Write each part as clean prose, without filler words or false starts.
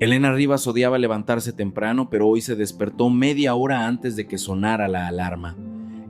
Elena Rivas odiaba levantarse temprano, pero hoy se despertó media hora antes de que sonara la alarma.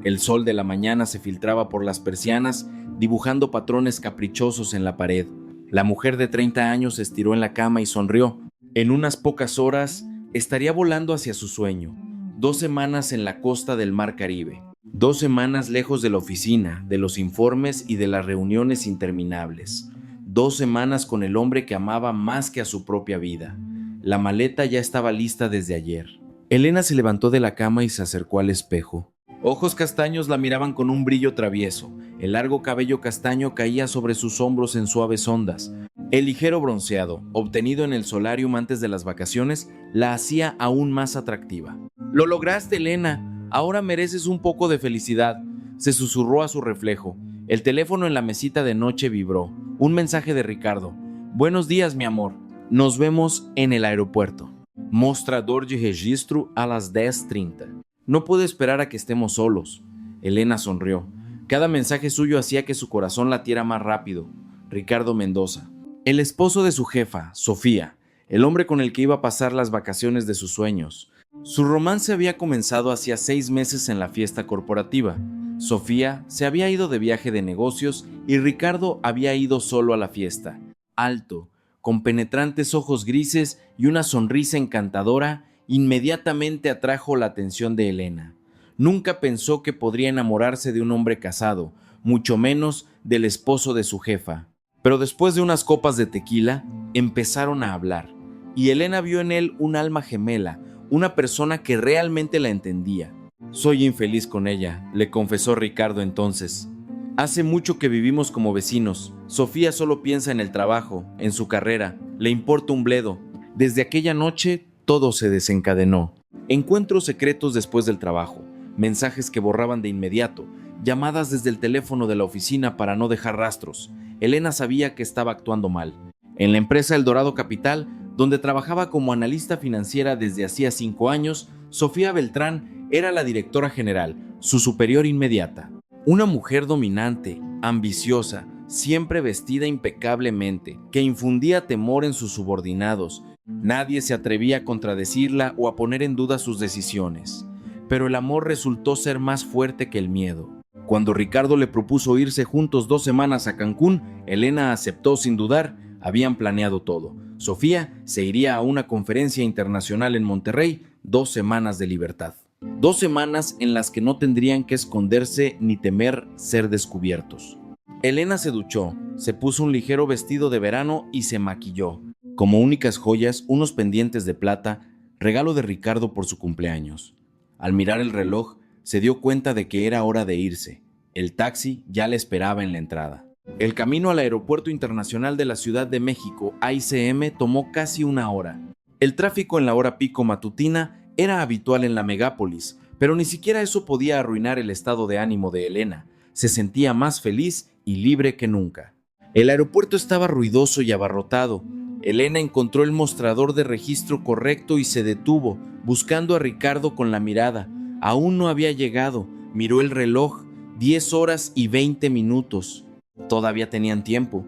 El sol de la mañana se filtraba por las persianas, dibujando patrones caprichosos en la pared. La mujer de 30 años se estiró en la cama y sonrió. En unas pocas horas estaría volando hacia su sueño. 2 semanas en la costa del Mar Caribe. 2 semanas lejos de la oficina, de los informes y de las reuniones interminables. 2 semanas con el hombre que amaba más que a su propia vida. La maleta ya estaba lista desde ayer. Elena se levantó de la cama y se acercó al espejo. Ojos castaños la miraban con un brillo travieso. El largo cabello castaño caía sobre sus hombros en suaves ondas. El ligero bronceado, obtenido en el solarium antes de las vacaciones, la hacía aún más atractiva. «Lo lograste, Elena. Ahora mereces un poco de felicidad», se susurró a su reflejo. El teléfono en la mesita de noche vibró. Un mensaje de Ricardo. «Buenos días, mi amor. Nos vemos en el aeropuerto. Mostrador de registro a las 10:30. No puedo esperar a que estemos solos». Elena sonrió. Cada mensaje suyo hacía que su corazón latiera más rápido. Ricardo Mendoza. El esposo de su jefa, Sofía, el hombre con el que iba a pasar las vacaciones de sus sueños. Su romance había comenzado hacía 6 meses en la fiesta corporativa. Sofía se había ido de viaje de negocios y Ricardo había ido solo a la fiesta. Alto, con penetrantes ojos grises y una sonrisa encantadora, inmediatamente atrajo la atención de Elena. Nunca pensó que podría enamorarse de un hombre casado, mucho menos del esposo de su jefa. Pero después de unas copas de tequila, empezaron a hablar, y Elena vio en él un alma gemela, una persona que realmente la entendía. «Soy infeliz con ella», le confesó Ricardo entonces. «Hace mucho que vivimos como vecinos. Sofía solo piensa en el trabajo, en su carrera, le importa un bledo. Desde aquella noche todo se desencadenó. Encuentros secretos después del trabajo, mensajes que borraban de inmediato, llamadas desde el teléfono de la oficina para no dejar rastros. Elena sabía que estaba actuando mal. En la empresa El Dorado Capital, donde trabajaba como analista financiera desde hacía 5 años, Sofía Beltrán era la directora general, su superior inmediata. Una mujer dominante, ambiciosa, siempre vestida impecablemente, que infundía temor en sus subordinados. Nadie se atrevía a contradecirla o a poner en duda sus decisiones. Pero el amor resultó ser más fuerte que el miedo. Cuando Ricardo le propuso irse juntos 2 semanas a Cancún, Elena aceptó sin dudar. Habían planeado todo. Sofía se iría a una conferencia internacional en Monterrey, 2 semanas de libertad. 2 semanas en las que no tendrían que esconderse ni temer ser descubiertos. Elena se duchó, se puso un ligero vestido de verano y se maquilló. Como únicas joyas, unos pendientes de plata, regalo de Ricardo por su cumpleaños. Al mirar el reloj, se dio cuenta de que era hora de irse. El taxi ya le esperaba en la entrada. El camino al Aeropuerto Internacional de la Ciudad de México, AICM, tomó casi 1 hora. El tráfico en la hora pico matutina era habitual en la megápolis, pero ni siquiera eso podía arruinar el estado de ánimo de Elena. Se sentía más feliz y libre que nunca. El aeropuerto estaba ruidoso y abarrotado. Elena encontró el mostrador de registro correcto y se detuvo, buscando a Ricardo con la mirada. Aún no había llegado. Miró el reloj, 10 horas y 20 minutos. Todavía tenían tiempo.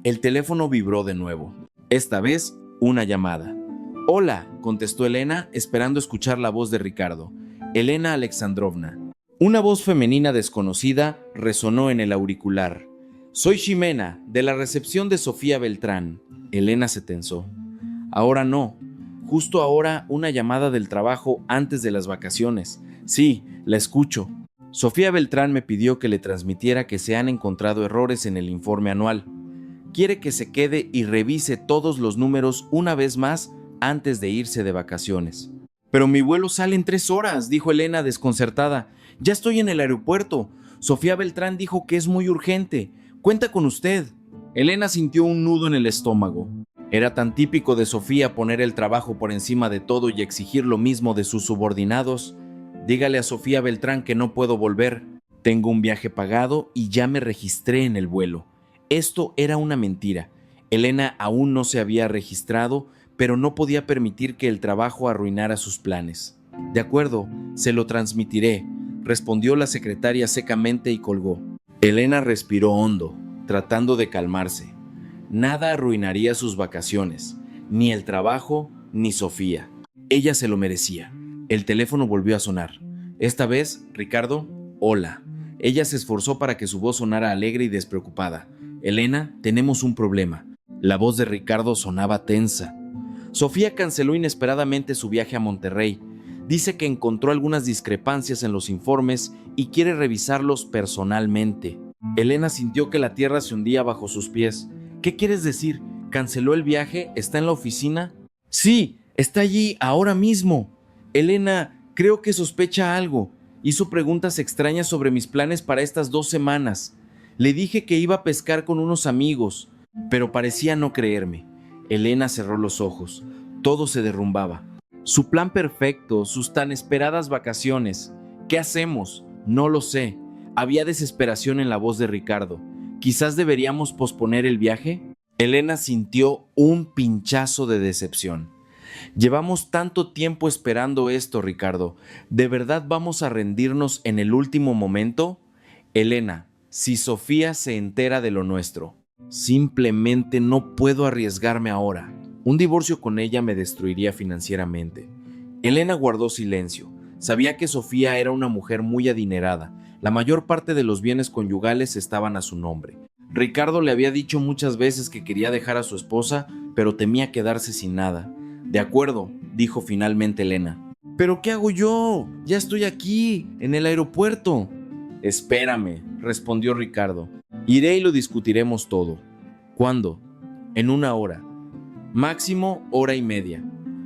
El teléfono vibró de nuevo. Esta vez, una llamada. «Hola», contestó Elena, esperando escuchar la voz de Ricardo. Elena Alexandrovna. Una voz femenina desconocida resonó en el auricular. «Soy Ximena, de la recepción de Sofía Beltrán». Elena se tensó. «Ahora no. Justo ahora una llamada del trabajo antes de las vacaciones. Sí, la escucho. Sofía Beltrán me pidió que le transmitiera que se han encontrado errores en el informe anual. Quiere que se quede y revise todos los números una vez más antes de irse de vacaciones». «Pero mi vuelo sale en 3 horas», dijo Elena desconcertada. «Ya estoy en el aeropuerto. Sofía Beltrán dijo que es muy urgente. Cuenta con usted». Elena sintió un nudo en el estómago. Era tan típico de Sofía poner el trabajo por encima de todo y exigir lo mismo de sus subordinados. «Dígale a Sofía Beltrán que no puedo volver. Tengo un viaje pagado y ya me registré en el vuelo». Esto era una mentira. Elena aún no se había registrado, pero no podía permitir que el trabajo arruinara sus planes. «De acuerdo, se lo transmitiré», respondió la secretaria secamente y colgó. Elena respiró hondo, tratando de calmarse. Nada arruinaría sus vacaciones, ni el trabajo, ni Sofía. Ella se lo merecía. El teléfono volvió a sonar. Esta vez, Ricardo, hola. Ella se esforzó para que su voz sonara alegre y despreocupada. Elena, tenemos un problema. La voz de Ricardo sonaba tensa. Sofía canceló inesperadamente su viaje a Monterrey. Dice que encontró algunas discrepancias en los informes y quiere revisarlos personalmente. Elena sintió que la tierra se hundía bajo sus pies. ¿Qué quieres decir? ¿Canceló el viaje? ¿Está en la oficina? Sí, está allí ahora mismo. Elena, creo que sospecha algo. Hizo preguntas extrañas sobre mis planes para estas 2 semanas. Le dije que iba a pescar con unos amigos, pero parecía no creerme. Elena cerró los ojos. Todo se derrumbaba. Su plan perfecto, sus tan esperadas vacaciones. ¿Qué hacemos? No lo sé. Había desesperación en la voz de Ricardo. ¿Quizás deberíamos posponer el viaje? Elena sintió un pinchazo de decepción. Llevamos tanto tiempo esperando esto, Ricardo. ¿De verdad vamos a rendirnos en el último momento? Elena, si Sofía se entera de lo nuestro, simplemente no puedo arriesgarme ahora. Un divorcio con ella me destruiría financieramente. Elena guardó silencio. Sabía que Sofía era una mujer muy adinerada. La mayor parte de los bienes conyugales estaban a su nombre. Ricardo le había dicho muchas veces que quería dejar a su esposa, pero temía quedarse sin nada. De acuerdo, dijo finalmente Elena. ¿Pero qué hago yo? Ya estoy aquí, en el aeropuerto. Espérame, respondió Ricardo. Iré y lo discutiremos todo. ¿Cuándo? En 1 hora. Máximo 1 hora y media.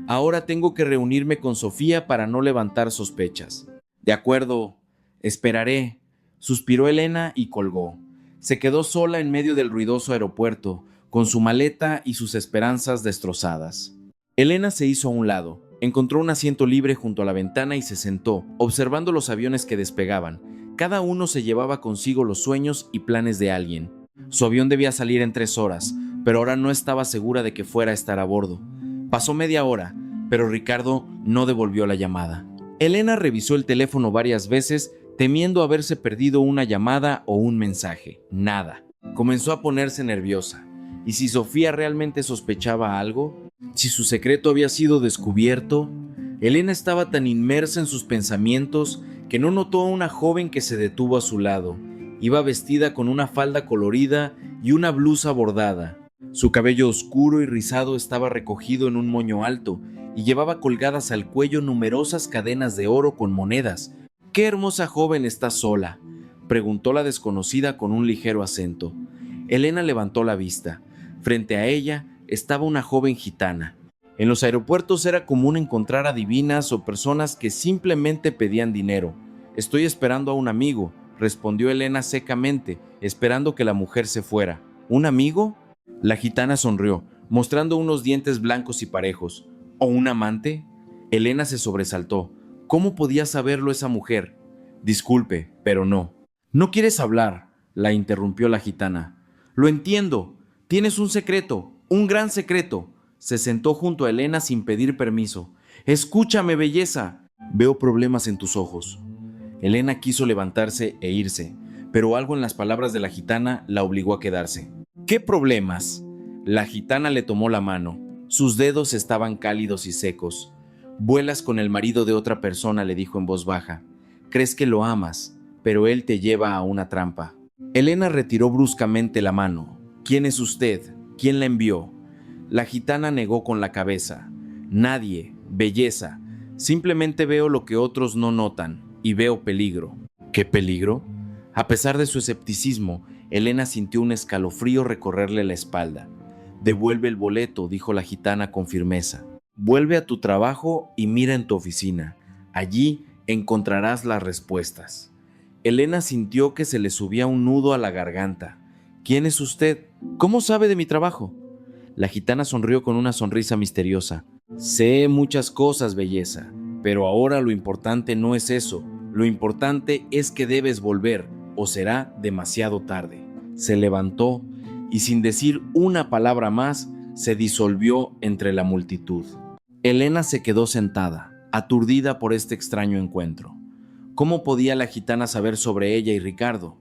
Ahora tengo que reunirme con Sofía para no levantar sospechas. De acuerdo, esperaré, suspiró Elena y colgó. Se quedó sola en medio del ruidoso aeropuerto, con su maleta y sus esperanzas destrozadas. Elena se hizo a un lado, encontró un asiento libre junto a la ventana y se sentó, observando los aviones que despegaban. Cada uno se llevaba consigo los sueños y planes de alguien. Su avión debía salir en 3 horas, pero ahora no estaba segura de que fuera a estar a bordo. Pasó media hora, pero Ricardo no devolvió la llamada. Elena revisó el teléfono varias veces, temiendo haberse perdido una llamada o un mensaje. Nada. Comenzó a ponerse nerviosa. ¿Y si Sofía realmente sospechaba algo? ¿Si su secreto había sido descubierto? Elena estaba tan inmersa en sus pensamientos que no notó a una joven que se detuvo a su lado. Iba vestida con una falda colorida y una blusa bordada. Su cabello oscuro y rizado estaba recogido en un moño alto y llevaba colgadas al cuello numerosas cadenas de oro con monedas. «¿Qué hermosa joven está sola?», preguntó la desconocida con un ligero acento. Elena levantó la vista. Frente a ella estaba una joven gitana. En los aeropuertos era común encontrar adivinas o personas que simplemente pedían dinero. «Estoy esperando a un amigo», respondió Elena secamente, esperando que la mujer se fuera. «¿Un amigo?». La gitana sonrió, mostrando unos dientes blancos y parejos. «¿O un amante?». Elena se sobresaltó. ¿Cómo podía saberlo esa mujer? «Disculpe, pero no». «¿No quieres hablar?», la interrumpió la gitana. «Lo entiendo. Tienes un secreto, un gran secreto». Se sentó junto a Elena sin pedir permiso. «Escúchame, belleza. Veo problemas en tus ojos». Elena quiso levantarse e irse, pero algo en las palabras de la gitana la obligó a quedarse. «¿Qué problemas?». La gitana le tomó la mano. Sus dedos estaban cálidos y secos. «Vuelas con el marido de otra persona», le dijo en voz baja. «Crees que lo amas, pero él te lleva a una trampa». Elena retiró bruscamente la mano. «¿Quién es usted? ¿Quién la envió?». La gitana negó con la cabeza. «Nadie, belleza. Simplemente veo lo que otros no notan, y veo peligro». «¿Qué peligro?». A pesar de su escepticismo, Elena sintió un escalofrío recorrerle la espalda. «Devuelve el boleto», dijo la gitana con firmeza. «Vuelve a tu trabajo y mira en tu oficina. Allí encontrarás las respuestas». Elena sintió que se le subía un nudo a la garganta. «¿Quién es usted? ¿Cómo sabe de mi trabajo?». La gitana sonrió con una sonrisa misteriosa. «Sé muchas cosas, belleza, pero ahora lo importante no es eso. Lo importante es que debes volver, o será demasiado tarde». Se levantó y sin decir una palabra más, se disolvió entre la multitud. Elena se quedó sentada, aturdida por este extraño encuentro. ¿Cómo podía la gitana saber sobre ella y Ricardo?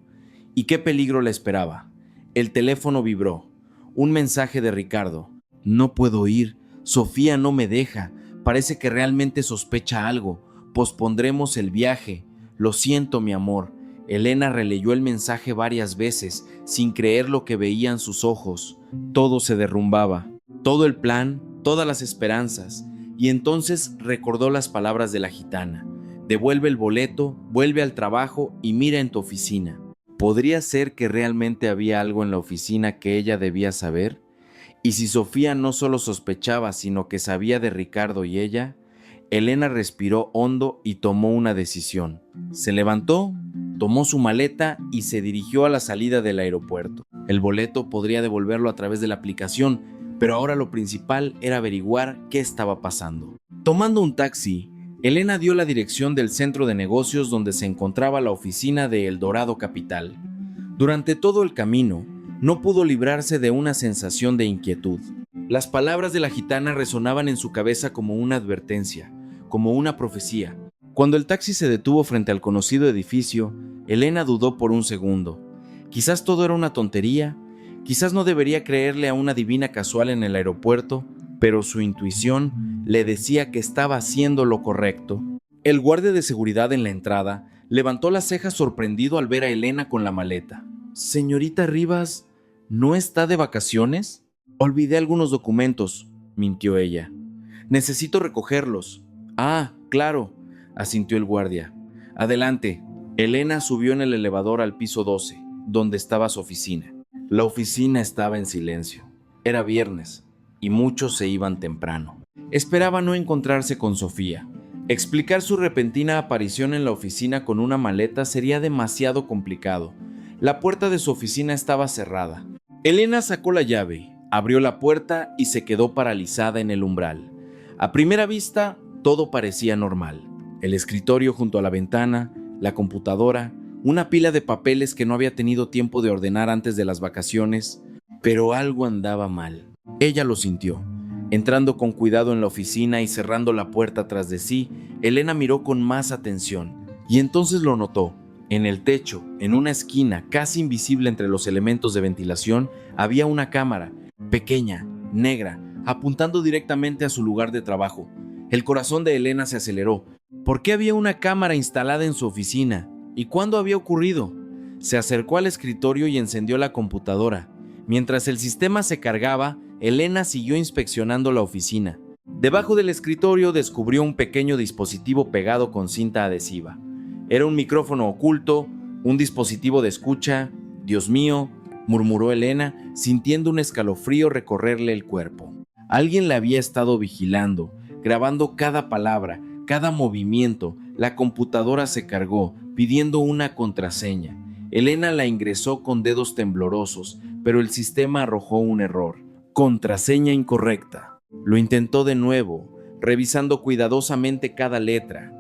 ¿Y qué peligro la esperaba? El teléfono vibró. Un mensaje de Ricardo. «No puedo ir, Sofía no me deja. Parece que realmente sospecha algo. Pospondremos el viaje. Lo siento, mi amor. Elena releyó el mensaje varias veces, sin creer lo que veían sus ojos. Todo se derrumbaba. Todo el plan, todas las esperanzas. Y entonces recordó las palabras de la gitana. Devuelve el boleto, vuelve al trabajo y mira en tu oficina. ¿Podría ser que realmente había algo en la oficina que ella debía saber? Y si Sofía no solo sospechaba, sino que sabía de Ricardo y ella, Elena respiró hondo y tomó una decisión. Se levantó, tomó su maleta y se dirigió a la salida del aeropuerto. El boleto podría devolverlo a través de la aplicación, pero ahora lo principal era averiguar qué estaba pasando. Tomando un taxi, Elena dio la dirección del centro de negocios donde se encontraba la oficina de El Dorado Capital. Durante todo el camino, no pudo librarse de una sensación de inquietud. Las palabras de la gitana resonaban en su cabeza como una advertencia, como una profecía. Cuando el taxi se detuvo frente al conocido edificio, Elena dudó por un segundo. Quizás todo era una tontería, quizás no debería creerle a una divina casual en el aeropuerto, pero su intuición le decía que estaba haciendo lo correcto. El guardia de seguridad en la entrada levantó las cejas sorprendido al ver a Elena con la maleta. «Señorita Rivas, ¿no está de vacaciones?» «Olvidé algunos documentos», mintió ella. «Necesito recogerlos». «Ah, claro», asintió el guardia. «Adelante». Elena subió en el elevador al piso 12, donde estaba su oficina. La oficina estaba en silencio. Era viernes, y muchos se iban temprano. Esperaba no encontrarse con Sofía. Explicar su repentina aparición en la oficina con una maleta sería demasiado complicado. La puerta de su oficina estaba cerrada. Elena sacó la llave, abrió la puerta y se quedó paralizada en el umbral. A primera vista, todo parecía normal. El escritorio junto a la ventana, la computadora, una pila de papeles que no había tenido tiempo de ordenar antes de las vacaciones, pero algo andaba mal. Ella lo sintió. Entrando con cuidado en la oficina y cerrando la puerta tras de sí, Elena miró con más atención, y entonces lo notó. En el techo, en una esquina casi invisible entre los elementos de ventilación, había una cámara, pequeña, negra, apuntando directamente a su lugar de trabajo. El corazón de Elena se aceleró. ¿Por qué había una cámara instalada en su oficina? ¿Y cuándo había ocurrido? Se acercó al escritorio y encendió la computadora. Mientras el sistema se cargaba, Elena siguió inspeccionando la oficina. Debajo del escritorio descubrió un pequeño dispositivo pegado con cinta adhesiva. Era un micrófono oculto, un dispositivo de escucha. «Dios mío», murmuró Elena, sintiendo un escalofrío recorrerle el cuerpo. Alguien la había estado vigilando, grabando cada palabra, cada movimiento. La computadora se cargó, pidiendo una contraseña. Elena la ingresó con dedos temblorosos, pero el sistema arrojó un error. Contraseña incorrecta. Lo intentó de nuevo, revisando cuidadosamente cada letra.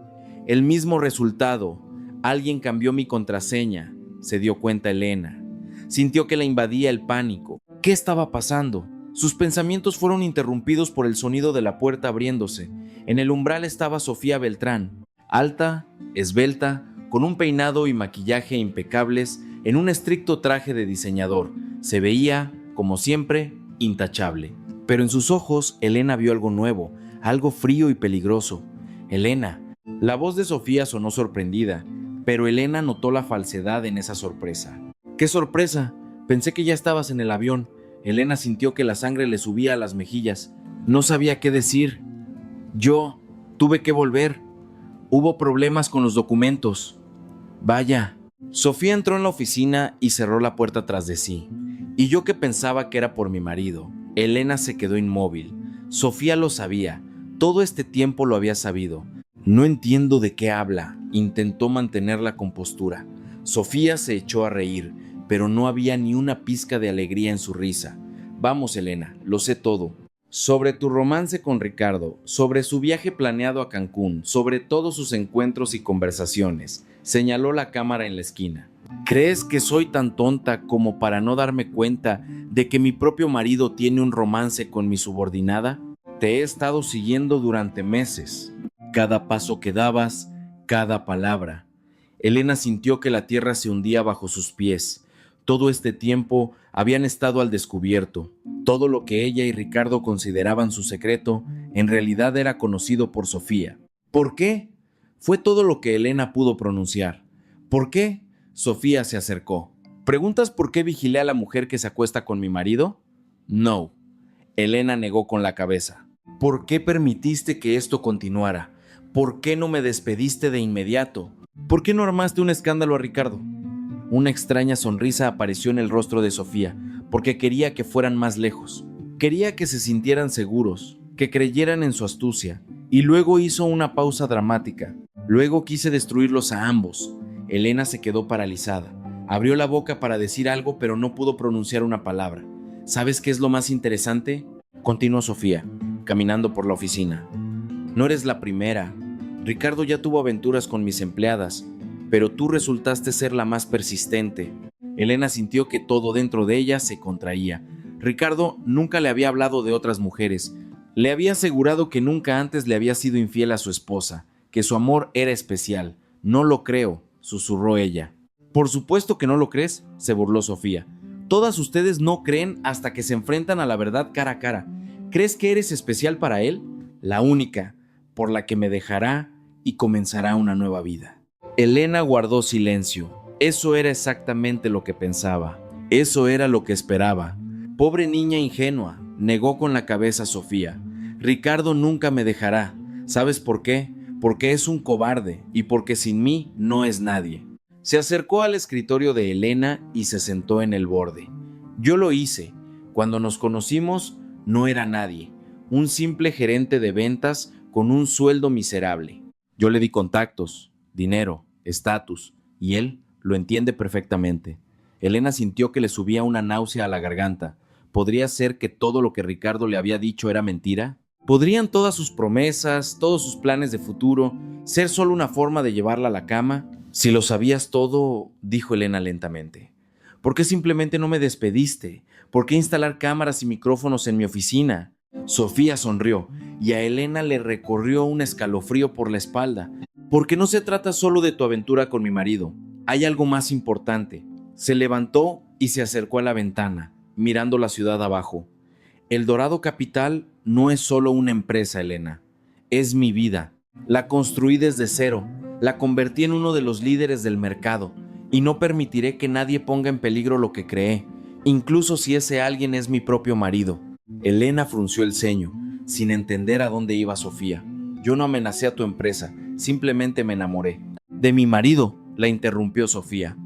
El mismo resultado. Alguien cambió mi contraseña, se dio cuenta Elena. Sintió que la invadía el pánico. ¿Qué estaba pasando? Sus pensamientos fueron interrumpidos por el sonido de la puerta abriéndose. En el umbral estaba Sofía Beltrán, alta, esbelta, con un peinado y maquillaje impecables, en un estricto traje de diseñador. Se veía, como siempre, intachable. Pero en sus ojos, Elena vio algo nuevo, algo frío y peligroso. «Elena». La voz de Sofía sonó sorprendida, pero Elena notó la falsedad en esa sorpresa. «¿Qué sorpresa? Pensé que ya estabas en el avión». Elena sintió que la sangre le subía a las mejillas. No sabía qué decir. «Yo tuve que volver. Hubo problemas con los documentos». «Vaya». Sofía entró en la oficina y cerró la puerta tras de sí. «Y yo que pensaba que era por mi marido». Elena se quedó inmóvil. Sofía lo sabía. Todo este tiempo lo había sabido. «No entiendo de qué habla», intentó mantener la compostura. Sofía se echó a reír, pero no había ni una pizca de alegría en su risa. «Vamos, Elena, lo sé todo. Sobre tu romance con Ricardo, sobre su viaje planeado a Cancún, sobre todos sus encuentros y conversaciones», señaló la cámara en la esquina. «¿Crees que soy tan tonta como para no darme cuenta de que mi propio marido tiene un romance con mi subordinada? Te he estado siguiendo durante meses. Cada paso que dabas, cada palabra». Elena sintió que la tierra se hundía bajo sus pies. Todo este tiempo habían estado al descubierto. Todo lo que ella y Ricardo consideraban su secreto, en realidad era conocido por Sofía. ¿Por qué? Fue todo lo que Elena pudo pronunciar. ¿Por qué? Sofía se acercó. ¿Preguntas por qué vigilé a la mujer que se acuesta con mi marido? No. Elena negó con la cabeza. ¿Por qué permitiste que esto continuara? ¿Por qué no me despediste de inmediato? ¿Por qué no armaste un escándalo a Ricardo? Una extraña sonrisa apareció en el rostro de Sofía, porque quería que fueran más lejos. Quería que se sintieran seguros, que creyeran en su astucia. Y luego hizo una pausa dramática. Luego quise destruirlos a ambos. Elena se quedó paralizada. Abrió la boca para decir algo, pero no pudo pronunciar una palabra. ¿Sabes qué es lo más interesante? Continuó Sofía, caminando por la oficina. No eres la primera. Ricardo ya tuvo aventuras con mis empleadas, pero tú resultaste ser la más persistente. Elena sintió que todo dentro de ella se contraía. Ricardo nunca le había hablado de otras mujeres. Le había asegurado que nunca antes le había sido infiel a su esposa, que su amor era especial. No lo creo, susurró ella. Por supuesto que no lo crees, se burló Sofía. Todas ustedes no creen hasta que se enfrentan a la verdad cara a cara. ¿Crees que eres especial para él? La única, por la que me dejará y comenzará una nueva vida. Elena guardó silencio. Eso era exactamente lo que pensaba. Eso era lo que esperaba. Pobre niña ingenua, negó con la cabeza Sofía. Ricardo nunca me dejará. ¿Sabes por qué? Porque es un cobarde y porque sin mí no es nadie. Se acercó al escritorio de Elena y se sentó en el borde. Yo lo hice. Cuando nos conocimos, no era nadie. Un simple gerente de ventas con un sueldo miserable. Yo le di contactos, dinero, estatus, y él lo entiende perfectamente. Elena sintió que le subía una náusea a la garganta. ¿Podría ser que todo lo que Ricardo le había dicho era mentira? ¿Podrían todas sus promesas, todos sus planes de futuro, ser solo una forma de llevarla a la cama? Si lo sabías todo, dijo Elena lentamente. ¿Por qué simplemente no me despediste? ¿Por qué instalar cámaras y micrófonos en mi oficina? Sofía sonrió y a Elena le recorrió un escalofrío por la espalda. Porque no se trata solo de tu aventura con mi marido. Hay algo más importante. Se levantó y se acercó a la ventana, mirando la ciudad abajo. El Dorado Capital no es solo una empresa, Elena. Es mi vida. La construí desde cero. La convertí en uno de los líderes del mercado. Y no permitiré que nadie ponga en peligro lo que creé, incluso si ese alguien es mi propio marido. Elena frunció el ceño, sin entender a dónde iba Sofía. Yo no amenacé a tu empresa, simplemente me enamoré. De mi marido, la interrumpió Sofía.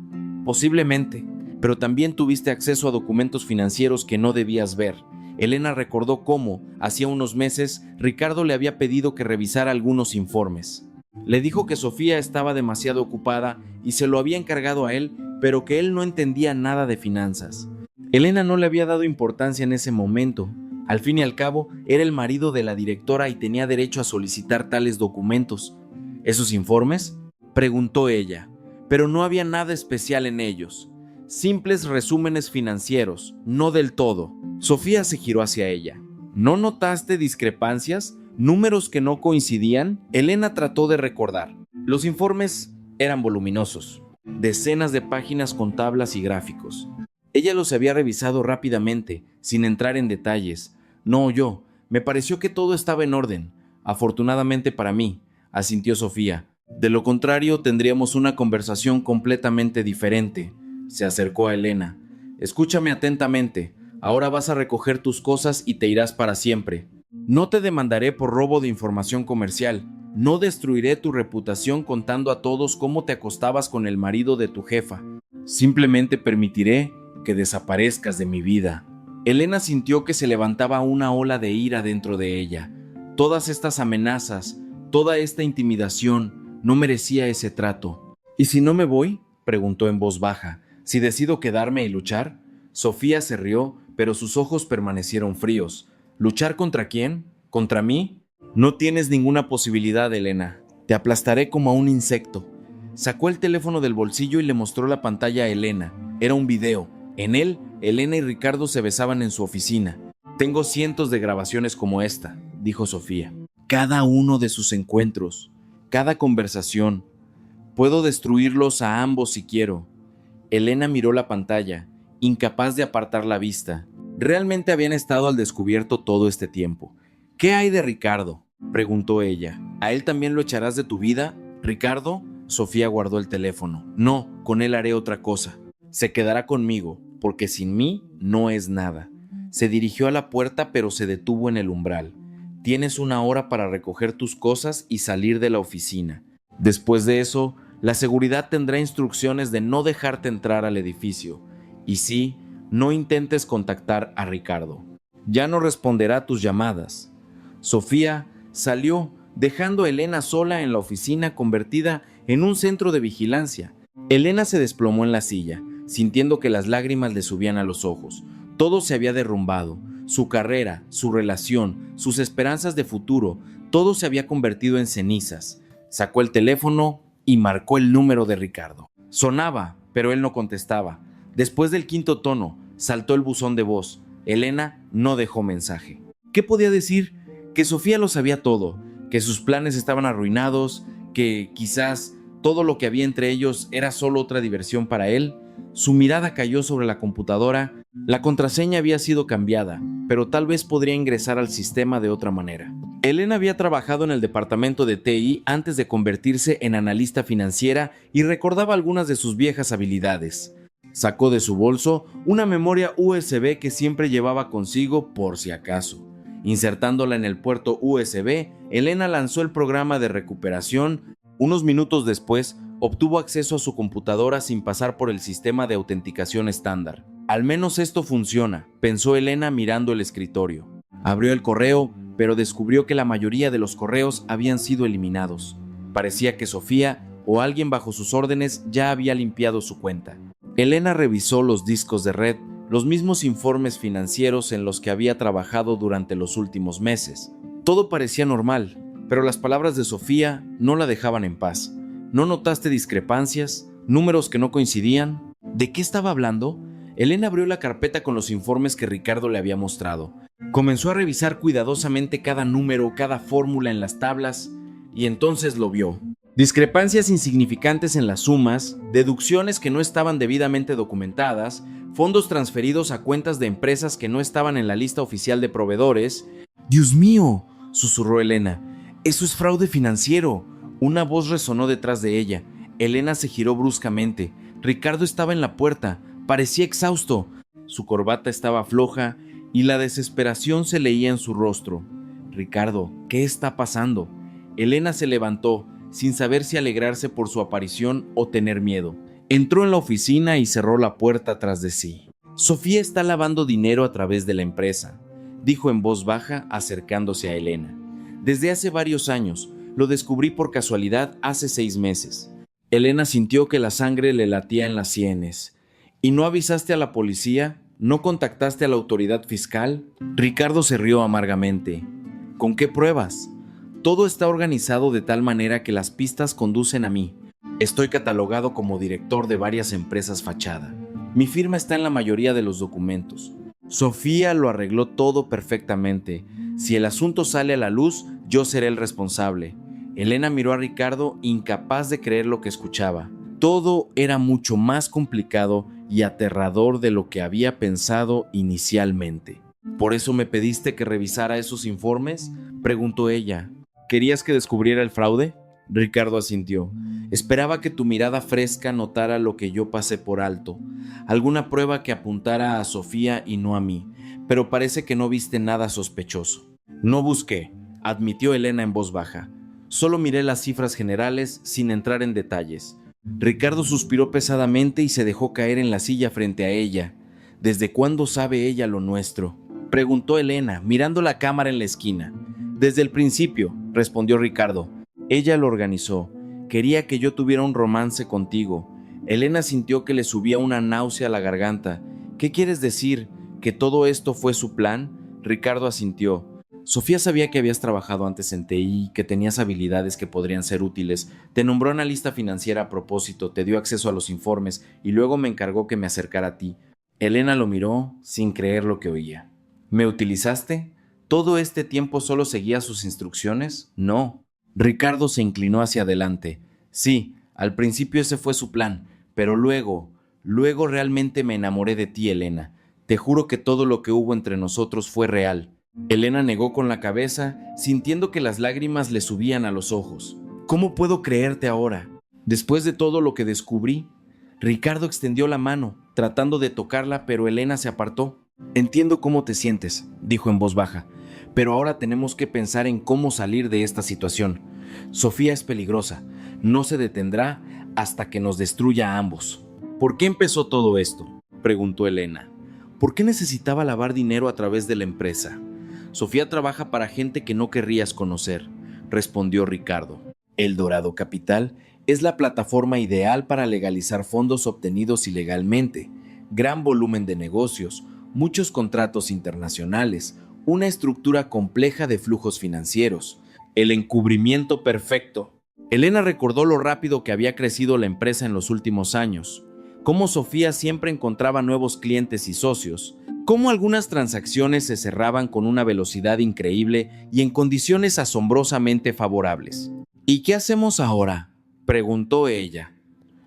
Posiblemente, pero también tuviste acceso a documentos financieros que no debías ver. Elena recordó cómo, hacía unos meses, Ricardo le había pedido que revisara algunos informes. Le dijo que Sofía estaba demasiado ocupada y se lo había encargado a él, pero que él no entendía nada de finanzas. Elena no le había dado importancia en ese momento. Al fin y al cabo, era el marido de la directora y tenía derecho a solicitar tales documentos. ¿Esos informes?, preguntó ella, pero no había nada especial en ellos. Simples resúmenes financieros, no del todo. Sofía se giró hacia ella. ¿No notaste discrepancias? ¿Números que no coincidían? Elena trató de recordar. Los informes eran voluminosos, decenas de páginas con tablas y gráficos. Ella los había revisado rápidamente, sin entrar en detalles. No oyó. Me pareció que todo estaba en orden. Afortunadamente para mí, asintió Sofía. De lo contrario, tendríamos una conversación completamente diferente. Se acercó a Elena. Escúchame atentamente. Ahora vas a recoger tus cosas y te irás para siempre. No te demandaré por robo de información comercial. No destruiré tu reputación contando a todos cómo te acostabas con el marido de tu jefa. Simplemente permitiré que desaparezcas de mi vida. Elena sintió que se levantaba una ola de ira dentro de ella. Todas estas amenazas, toda esta intimidación, no merecía ese trato. ¿Y si no me voy?, preguntó en voz baja. ¿Si decido quedarme y luchar? Sofía se rió, pero sus ojos permanecieron fríos. ¿Luchar contra quién? ¿Contra mí? No tienes ninguna posibilidad, Elena. Te aplastaré como a un insecto. Sacó el teléfono del bolsillo y le mostró la pantalla a Elena. Era un video. En él, Elena y Ricardo se besaban en su oficina. Tengo cientos de grabaciones como esta, dijo Sofía. Cada uno de sus encuentros, cada conversación. Puedo destruirlos a ambos si quiero. Elena miró la pantalla, incapaz de apartar la vista. Realmente habían estado al descubierto todo este tiempo. ¿Qué hay de Ricardo?, preguntó ella. ¿A él también lo echarás de tu vida, Ricardo? Sofía guardó el teléfono. No, con él haré otra cosa. Se quedará conmigo, porque sin mí no es nada. Se dirigió a la puerta, pero se detuvo en el umbral. Tienes 1 hora para recoger tus cosas y salir de la oficina. Después de eso, la seguridad tendrá instrucciones de no dejarte entrar al edificio. Y sí, no intentes contactar a Ricardo. Ya no responderá a tus llamadas. Sofía salió, dejando a Elena sola en la oficina convertida en un centro de vigilancia. Elena se desplomó en la silla, sintiendo que las lágrimas le subían a los ojos. Todo se había derrumbado. Su carrera, su relación, sus esperanzas de futuro, todo se había convertido en cenizas. Sacó el teléfono y marcó el número de Ricardo. Sonaba, pero él no contestaba. Después del 5.º tono, saltó el buzón de voz. Elena no dejó mensaje. ¿Qué podía decir? Que Sofía lo sabía todo, que sus planes estaban arruinados, que quizás todo lo que había entre ellos era solo otra diversión para él. Su mirada cayó sobre la computadora. La contraseña había sido cambiada, pero tal vez podría ingresar al sistema de otra manera. Elena había trabajado en el departamento de TI antes de convertirse en analista financiera y recordaba algunas de sus viejas habilidades. Sacó de su bolso una memoria USB que siempre llevaba consigo por si acaso. Insertándola en el puerto USB, Elena lanzó el programa de recuperación. Unos minutos después, obtuvo acceso a su computadora sin pasar por el sistema de autenticación estándar. Al menos esto funciona, pensó Elena mirando el escritorio. Abrió el correo, pero descubrió que la mayoría de los correos habían sido eliminados. Parecía que Sofía o alguien bajo sus órdenes ya había limpiado su cuenta. Elena revisó los discos de red, los mismos informes financieros en los que había trabajado durante los últimos meses. Todo parecía normal, pero las palabras de Sofía no la dejaban en paz. ¿No notaste discrepancias? ¿Números que no coincidían? ¿De qué estaba hablando? Elena abrió la carpeta con los informes que Ricardo le había mostrado. Comenzó a revisar cuidadosamente cada número, cada fórmula en las tablas, y entonces lo vio. Discrepancias insignificantes en las sumas, deducciones que no estaban debidamente documentadas, fondos transferidos a cuentas de empresas que no estaban en la lista oficial de proveedores. ¡Dios mío!, susurró Elena. ¡Eso es fraude financiero! Una voz resonó detrás de ella. Elena se giró bruscamente. Ricardo estaba en la puerta. Parecía exhausto. Su corbata estaba floja y la desesperación se leía en su rostro. Ricardo, ¿qué está pasando? Elena se levantó, sin saber si alegrarse por su aparición o tener miedo. Entró en la oficina y cerró la puerta tras de sí. Sofía está lavando dinero a través de la empresa, dijo en voz baja acercándose a Elena. Desde hace varios años. Lo descubrí por casualidad hace 6 meses. Elena sintió que la sangre le latía en las sienes. ¿Y no avisaste a la policía? ¿No contactaste a la autoridad fiscal? Ricardo se rió amargamente. ¿Con qué pruebas? Todo está organizado de tal manera que las pistas conducen a mí. Estoy catalogado como director de varias empresas fachada. Mi firma está en la mayoría de los documentos. Sofía lo arregló todo perfectamente. Si el asunto sale a la luz, yo seré el responsable. Elena miró a Ricardo, incapaz de creer lo que escuchaba. Todo era mucho más complicado y aterrador de lo que había pensado inicialmente. ¿Por eso me pediste que revisara esos informes?, preguntó ella. ¿Querías que descubriera el fraude? Ricardo asintió. Esperaba que tu mirada fresca notara lo que yo pasé por alto, alguna prueba que apuntara a Sofía y no a mí, pero parece que no viste nada sospechoso. No busqué, admitió Elena en voz baja. Solo miré las cifras generales sin entrar en detalles. Ricardo suspiró pesadamente y se dejó caer en la silla frente a ella. ¿Desde cuándo sabe ella lo nuestro?, preguntó Elena, mirando la cámara en la esquina. Desde el principio, respondió Ricardo. Ella lo organizó. Quería que yo tuviera un romance contigo. Elena sintió que le subía una náusea a la garganta. ¿Qué quieres decir? ¿Que todo esto fue su plan? Ricardo asintió. Sofía sabía que habías trabajado antes en TI, que tenías habilidades que podrían ser útiles. Te nombró analista financiera a propósito, te dio acceso a los informes y luego me encargó que me acercara a ti. Elena lo miró sin creer lo que oía. ¿Me utilizaste? ¿Todo este tiempo solo seguía sus instrucciones? No. Ricardo se inclinó hacia adelante. Sí, al principio ese fue su plan, pero luego realmente me enamoré de ti, Elena. Te juro que todo lo que hubo entre nosotros fue real. Elena negó con la cabeza, sintiendo que las lágrimas le subían a los ojos. ¿Cómo puedo creerte ahora? Después de todo lo que descubrí. Ricardo extendió la mano, tratando de tocarla, pero Elena se apartó. Entiendo cómo te sientes, dijo en voz baja, pero ahora tenemos que pensar en cómo salir de esta situación. Sofía es peligrosa, no se detendrá hasta que nos destruya a ambos. ¿Por qué empezó todo esto?, preguntó Elena. ¿Por qué necesitaba lavar dinero a través de la empresa? Sofía trabaja para gente que no querrías conocer, respondió Ricardo. El Dorado Capital es la plataforma ideal para legalizar fondos obtenidos ilegalmente, gran volumen de negocios, muchos contratos internacionales, una estructura compleja de flujos financieros, el encubrimiento perfecto. Elena recordó lo rápido que había crecido la empresa en los últimos años, cómo Sofía siempre encontraba nuevos clientes y socios, cómo algunas transacciones se cerraban con una velocidad increíble y en condiciones asombrosamente favorables. ¿Y qué hacemos ahora?, preguntó ella.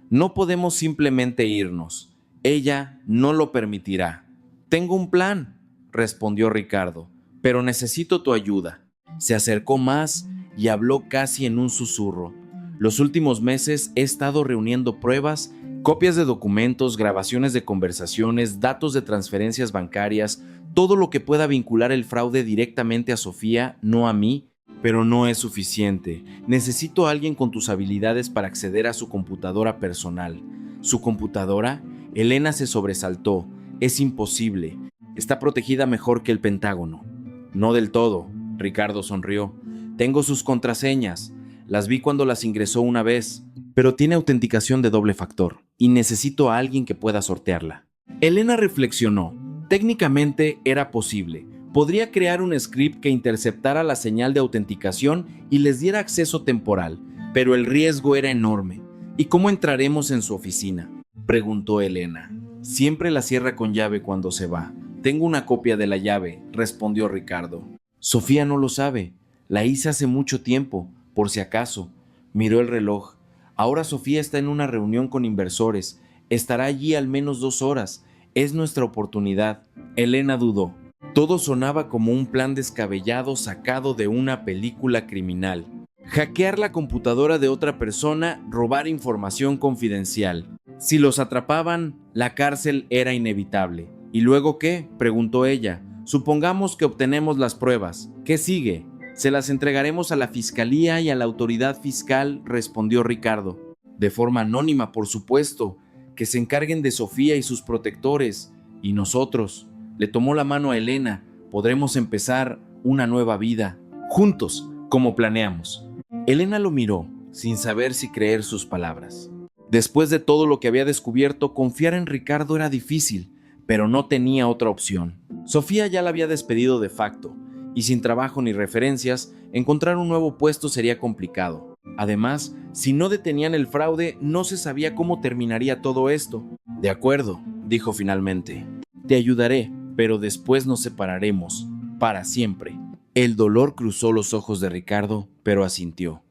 No podemos simplemente irnos. Ella no lo permitirá. Tengo un plan, respondió Ricardo, pero necesito tu ayuda. Se acercó más y habló casi en un susurro. Los últimos meses he estado reuniendo pruebas, copias de documentos, grabaciones de conversaciones, datos de transferencias bancarias, todo lo que pueda vincular el fraude directamente a Sofía, no a mí, pero no es suficiente. Necesito a alguien con tus habilidades para acceder a su computadora personal. ¿Su computadora? Elena se sobresaltó. Es imposible. Está protegida mejor que el Pentágono. No del todo, Ricardo sonrió. Tengo sus contraseñas. Las vi cuando las ingresó una vez, pero tiene autenticación de doble factor y necesito a alguien que pueda sortearla. Elena reflexionó. Técnicamente era posible. Podría crear un script que interceptara la señal de autenticación y les diera acceso temporal, pero el riesgo era enorme. ¿Y cómo entraremos en su oficina?, preguntó Elena. Siempre la cierra con llave cuando se va. Tengo una copia de la llave, respondió Ricardo. Sofía no lo sabe. La hice hace mucho tiempo, por si acaso. Miró el reloj. Ahora Sofía está en una reunión con inversores. Estará allí al menos 2 horas. Es nuestra oportunidad. Elena dudó. Todo sonaba como un plan descabellado sacado de una película criminal. Hackear la computadora de otra persona, robar información confidencial. Si los atrapaban, la cárcel era inevitable. ¿Y luego qué?, preguntó ella. Supongamos que obtenemos las pruebas. ¿Qué sigue? Se las entregaremos a la fiscalía y a la autoridad fiscal, respondió Ricardo. De forma anónima, por supuesto. Que se encarguen de Sofía y sus protectores. Y nosotros. Le tomó la mano a Elena. Podremos empezar una nueva vida. Juntos, como planeamos. Elena lo miró, sin saber si creer sus palabras. Después de todo lo que había descubierto, confiar en Ricardo era difícil, pero no tenía otra opción. Sofía ya la había despedido de facto, y sin trabajo ni referencias, encontrar un nuevo puesto sería complicado. Además, si no detenían el fraude, no se sabía cómo terminaría todo esto. De acuerdo, dijo finalmente. Te ayudaré, pero después nos separaremos, para siempre. El dolor cruzó los ojos de Ricardo, pero asintió.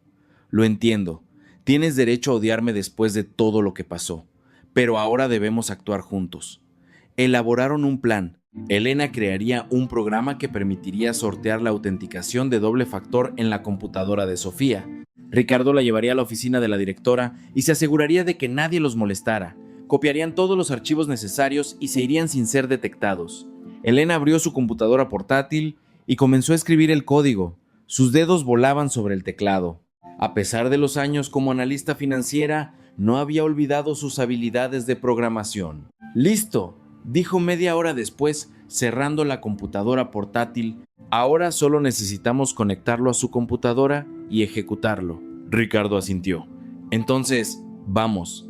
Lo entiendo. Tienes derecho a odiarme después de todo lo que pasó, pero ahora debemos actuar juntos. Elaboraron un plan. Elena crearía un programa que permitiría sortear la autenticación de doble factor en la computadora de Sofía. Ricardo la llevaría a la oficina de la directora y se aseguraría de que nadie los molestara. Copiarían todos los archivos necesarios y se irían sin ser detectados. Elena abrió su computadora portátil y comenzó a escribir el código. Sus dedos volaban sobre el teclado. A pesar de los años como analista financiera, no había olvidado sus habilidades de programación. ¡Listo!, dijo media hora después, cerrando la computadora portátil. Ahora solo necesitamos conectarlo a su computadora y ejecutarlo. Ricardo asintió. Entonces, vamos.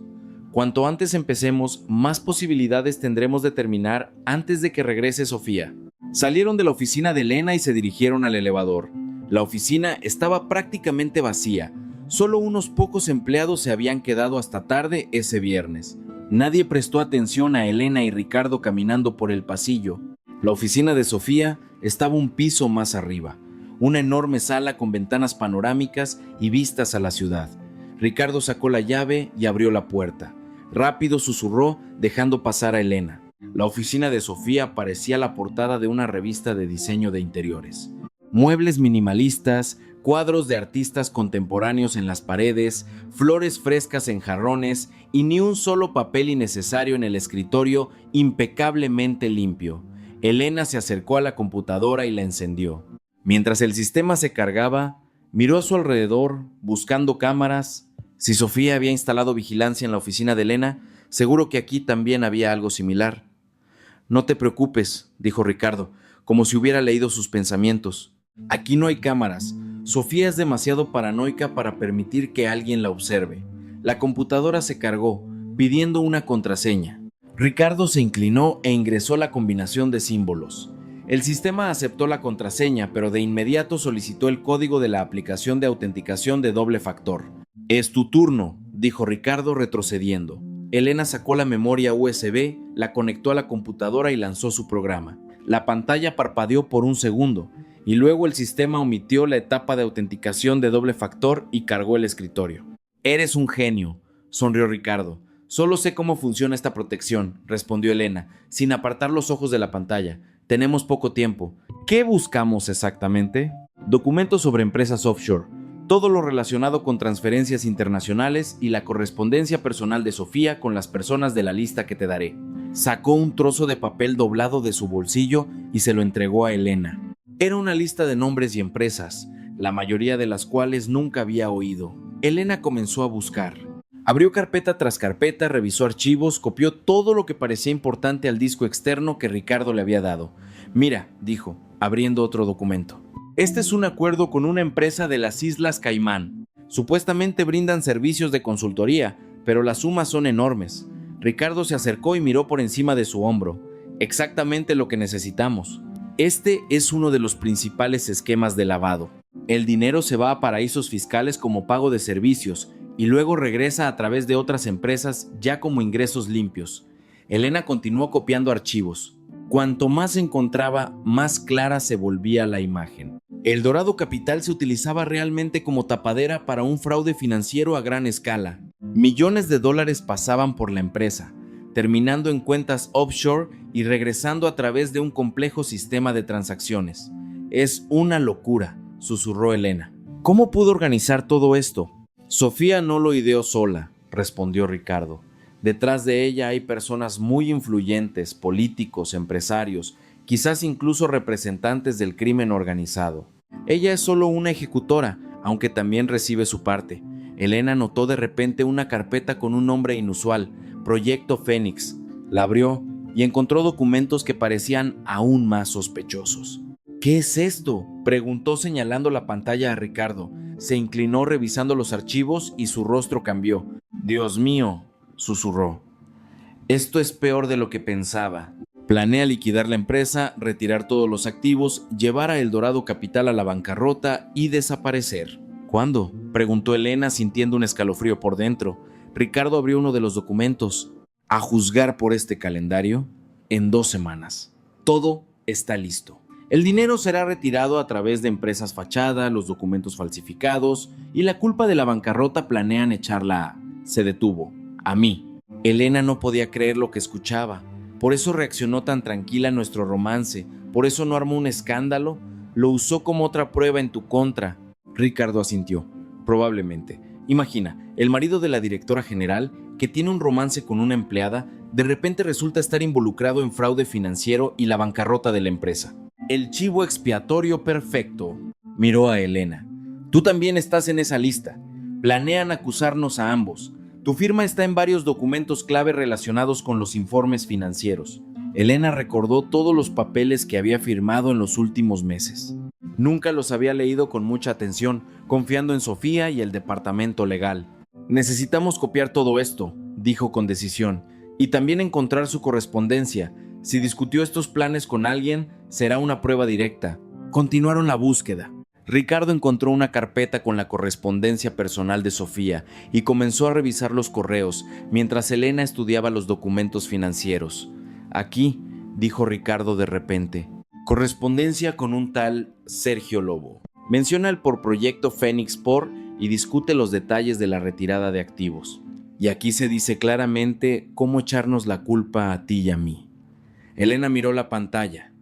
Cuanto antes empecemos, más posibilidades tendremos de terminar antes de que regrese Sofía. Salieron de la oficina de Elena y se dirigieron al elevador. La oficina estaba prácticamente vacía. Solo unos pocos empleados se habían quedado hasta tarde ese viernes. Nadie prestó atención a Elena y Ricardo caminando por el pasillo. La oficina de Sofía estaba un piso más arriba, una enorme sala con ventanas panorámicas y vistas a la ciudad. Ricardo sacó la llave y abrió la puerta. Rápido susurró, dejando pasar a Elena. La oficina de Sofía parecía la portada de una revista de diseño de interiores. Muebles minimalistas, cuadros de artistas contemporáneos en las paredes, flores frescas en jarrones y ni un solo papel innecesario en el escritorio impecablemente limpio. Elena se acercó a la computadora y la encendió. Mientras el sistema se cargaba, miró a su alrededor, buscando cámaras. Si Sofía había instalado vigilancia en la oficina de Elena, seguro que aquí también había algo similar. «No te preocupes», dijo Ricardo, como si hubiera leído sus pensamientos. «Aquí no hay cámaras. Sofía es demasiado paranoica para permitir que alguien la observe». La computadora se cargó, pidiendo una contraseña. Ricardo se inclinó e ingresó la combinación de símbolos. El sistema aceptó la contraseña, pero de inmediato solicitó el código de la aplicación de autenticación de doble factor. «Es tu turno», dijo Ricardo retrocediendo. Elena sacó la memoria USB, la conectó a la computadora y lanzó su programa. La pantalla parpadeó por un segundo, y luego el sistema omitió la etapa de autenticación de doble factor y cargó el escritorio. «Eres un genio», sonrió Ricardo. «Solo sé cómo funciona esta protección», respondió Elena, sin apartar los ojos de la pantalla. «Tenemos poco tiempo». «¿Qué buscamos exactamente?» «Documentos sobre empresas offshore, todo lo relacionado con transferencias internacionales y la correspondencia personal de Sofía con las personas de la lista que te daré». Sacó un trozo de papel doblado de su bolsillo y se lo entregó a Elena. Era una lista de nombres y empresas, la mayoría de las cuales nunca había oído. Elena comenzó a buscar. Abrió carpeta tras carpeta, revisó archivos, copió todo lo que parecía importante al disco externo que Ricardo le había dado. «Mira», dijo, abriendo otro documento. «Este es un acuerdo con una empresa de las Islas Caimán. Supuestamente brindan servicios de consultoría, pero las sumas son enormes». Ricardo se acercó y miró por encima de su hombro. «Exactamente lo que necesitamos. Este es uno de los principales esquemas de lavado. El dinero se va a paraísos fiscales como pago de servicios y luego regresa a través de otras empresas ya como ingresos limpios». Elena continuó copiando archivos. Cuanto más encontraba, más clara se volvía la imagen. El Dorado Capital se utilizaba realmente como tapadera para un fraude financiero a gran escala. Millones de dólares pasaban por la empresa, terminando en cuentas offshore y regresando a través de un complejo sistema de transacciones. «Es una locura», susurró Elena. «¿Cómo pudo organizar todo esto?» «Sofía no lo ideó sola», respondió Ricardo. «Detrás de ella hay personas muy influyentes, políticos, empresarios, quizás incluso representantes del crimen organizado. Ella es solo una ejecutora, aunque también recibe su parte». Elena notó de repente una carpeta con un nombre inusual, Proyecto Fénix. La abrió y encontró documentos que parecían aún más sospechosos. «¿Qué es esto?», preguntó señalando la pantalla a Ricardo. Se inclinó revisando los archivos y su rostro cambió. «Dios mío», susurró. «Esto es peor de lo que pensaba. Planea liquidar la empresa, retirar todos los activos, llevar a El Dorado Capital a la bancarrota y desaparecer». «¿Cuándo?», preguntó Elena sintiendo un escalofrío por dentro. Ricardo abrió uno de los documentos. «A juzgar por este calendario, en 2 semanas. Todo está listo. El dinero será retirado a través de empresas fachada, los documentos falsificados y la culpa de la bancarrota planean echarla a...». Se detuvo. «A mí». Elena no podía creer lo que escuchaba. «Por eso reaccionó tan tranquila a nuestro romance. Por eso no armó un escándalo. Lo usó como otra prueba en tu contra». Ricardo asintió. «Probablemente. Imagina, el marido de la directora general, que tiene un romance con una empleada, de repente resulta estar involucrado en fraude financiero y la bancarrota de la empresa. El chivo expiatorio perfecto». Miró a Elena. «Tú también estás en esa lista. Planean acusarnos a ambos. Tu firma está en varios documentos clave relacionados con los informes financieros». Elena recordó todos los papeles que había firmado en los últimos meses. Nunca los había leído con mucha atención, confiando en Sofía y el departamento legal. «Necesitamos copiar todo esto», dijo con decisión, «y también encontrar su correspondencia. Si discutió estos planes con alguien, será una prueba directa». Continuaron la búsqueda. Ricardo encontró una carpeta con la correspondencia personal de Sofía y comenzó a revisar los correos, mientras Elena estudiaba los documentos financieros. «Aquí», dijo Ricardo de repente, «correspondencia con un tal Sergio Lobo. Menciona el por Proyecto Fénix por y discute los detalles de la retirada de activos. Y aquí se dice claramente cómo echarnos la culpa a ti y a mí». Elena miró la pantalla.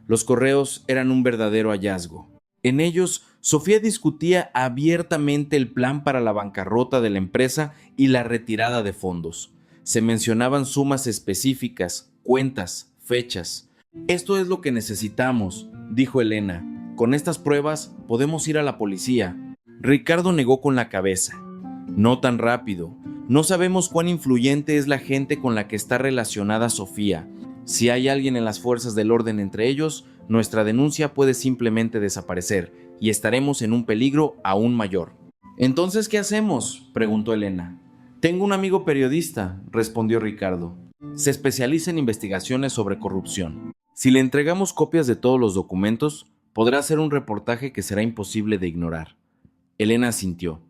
Los correos eran un verdadero hallazgo. En ellos, Sofía discutía abiertamente el plan para la bancarrota de la empresa y la retirada de fondos. Se mencionaban sumas específicas, cuentas, fechas. «Esto es lo que necesitamos», dijo Elena. «Con estas pruebas podemos ir a la policía». Ricardo negó con la cabeza. «No tan rápido. No sabemos cuán influyente es la gente con la que está relacionada Sofía. Si hay alguien en las fuerzas del orden entre ellos, nuestra denuncia puede simplemente desaparecer y estaremos en un peligro aún mayor». «¿Entonces qué hacemos?», preguntó Elena. «Tengo un amigo periodista», respondió Ricardo. «Se especializa en investigaciones sobre corrupción. Si le entregamos copias de todos los documentos, podrá hacer un reportaje que será imposible de ignorar». Elena asintió.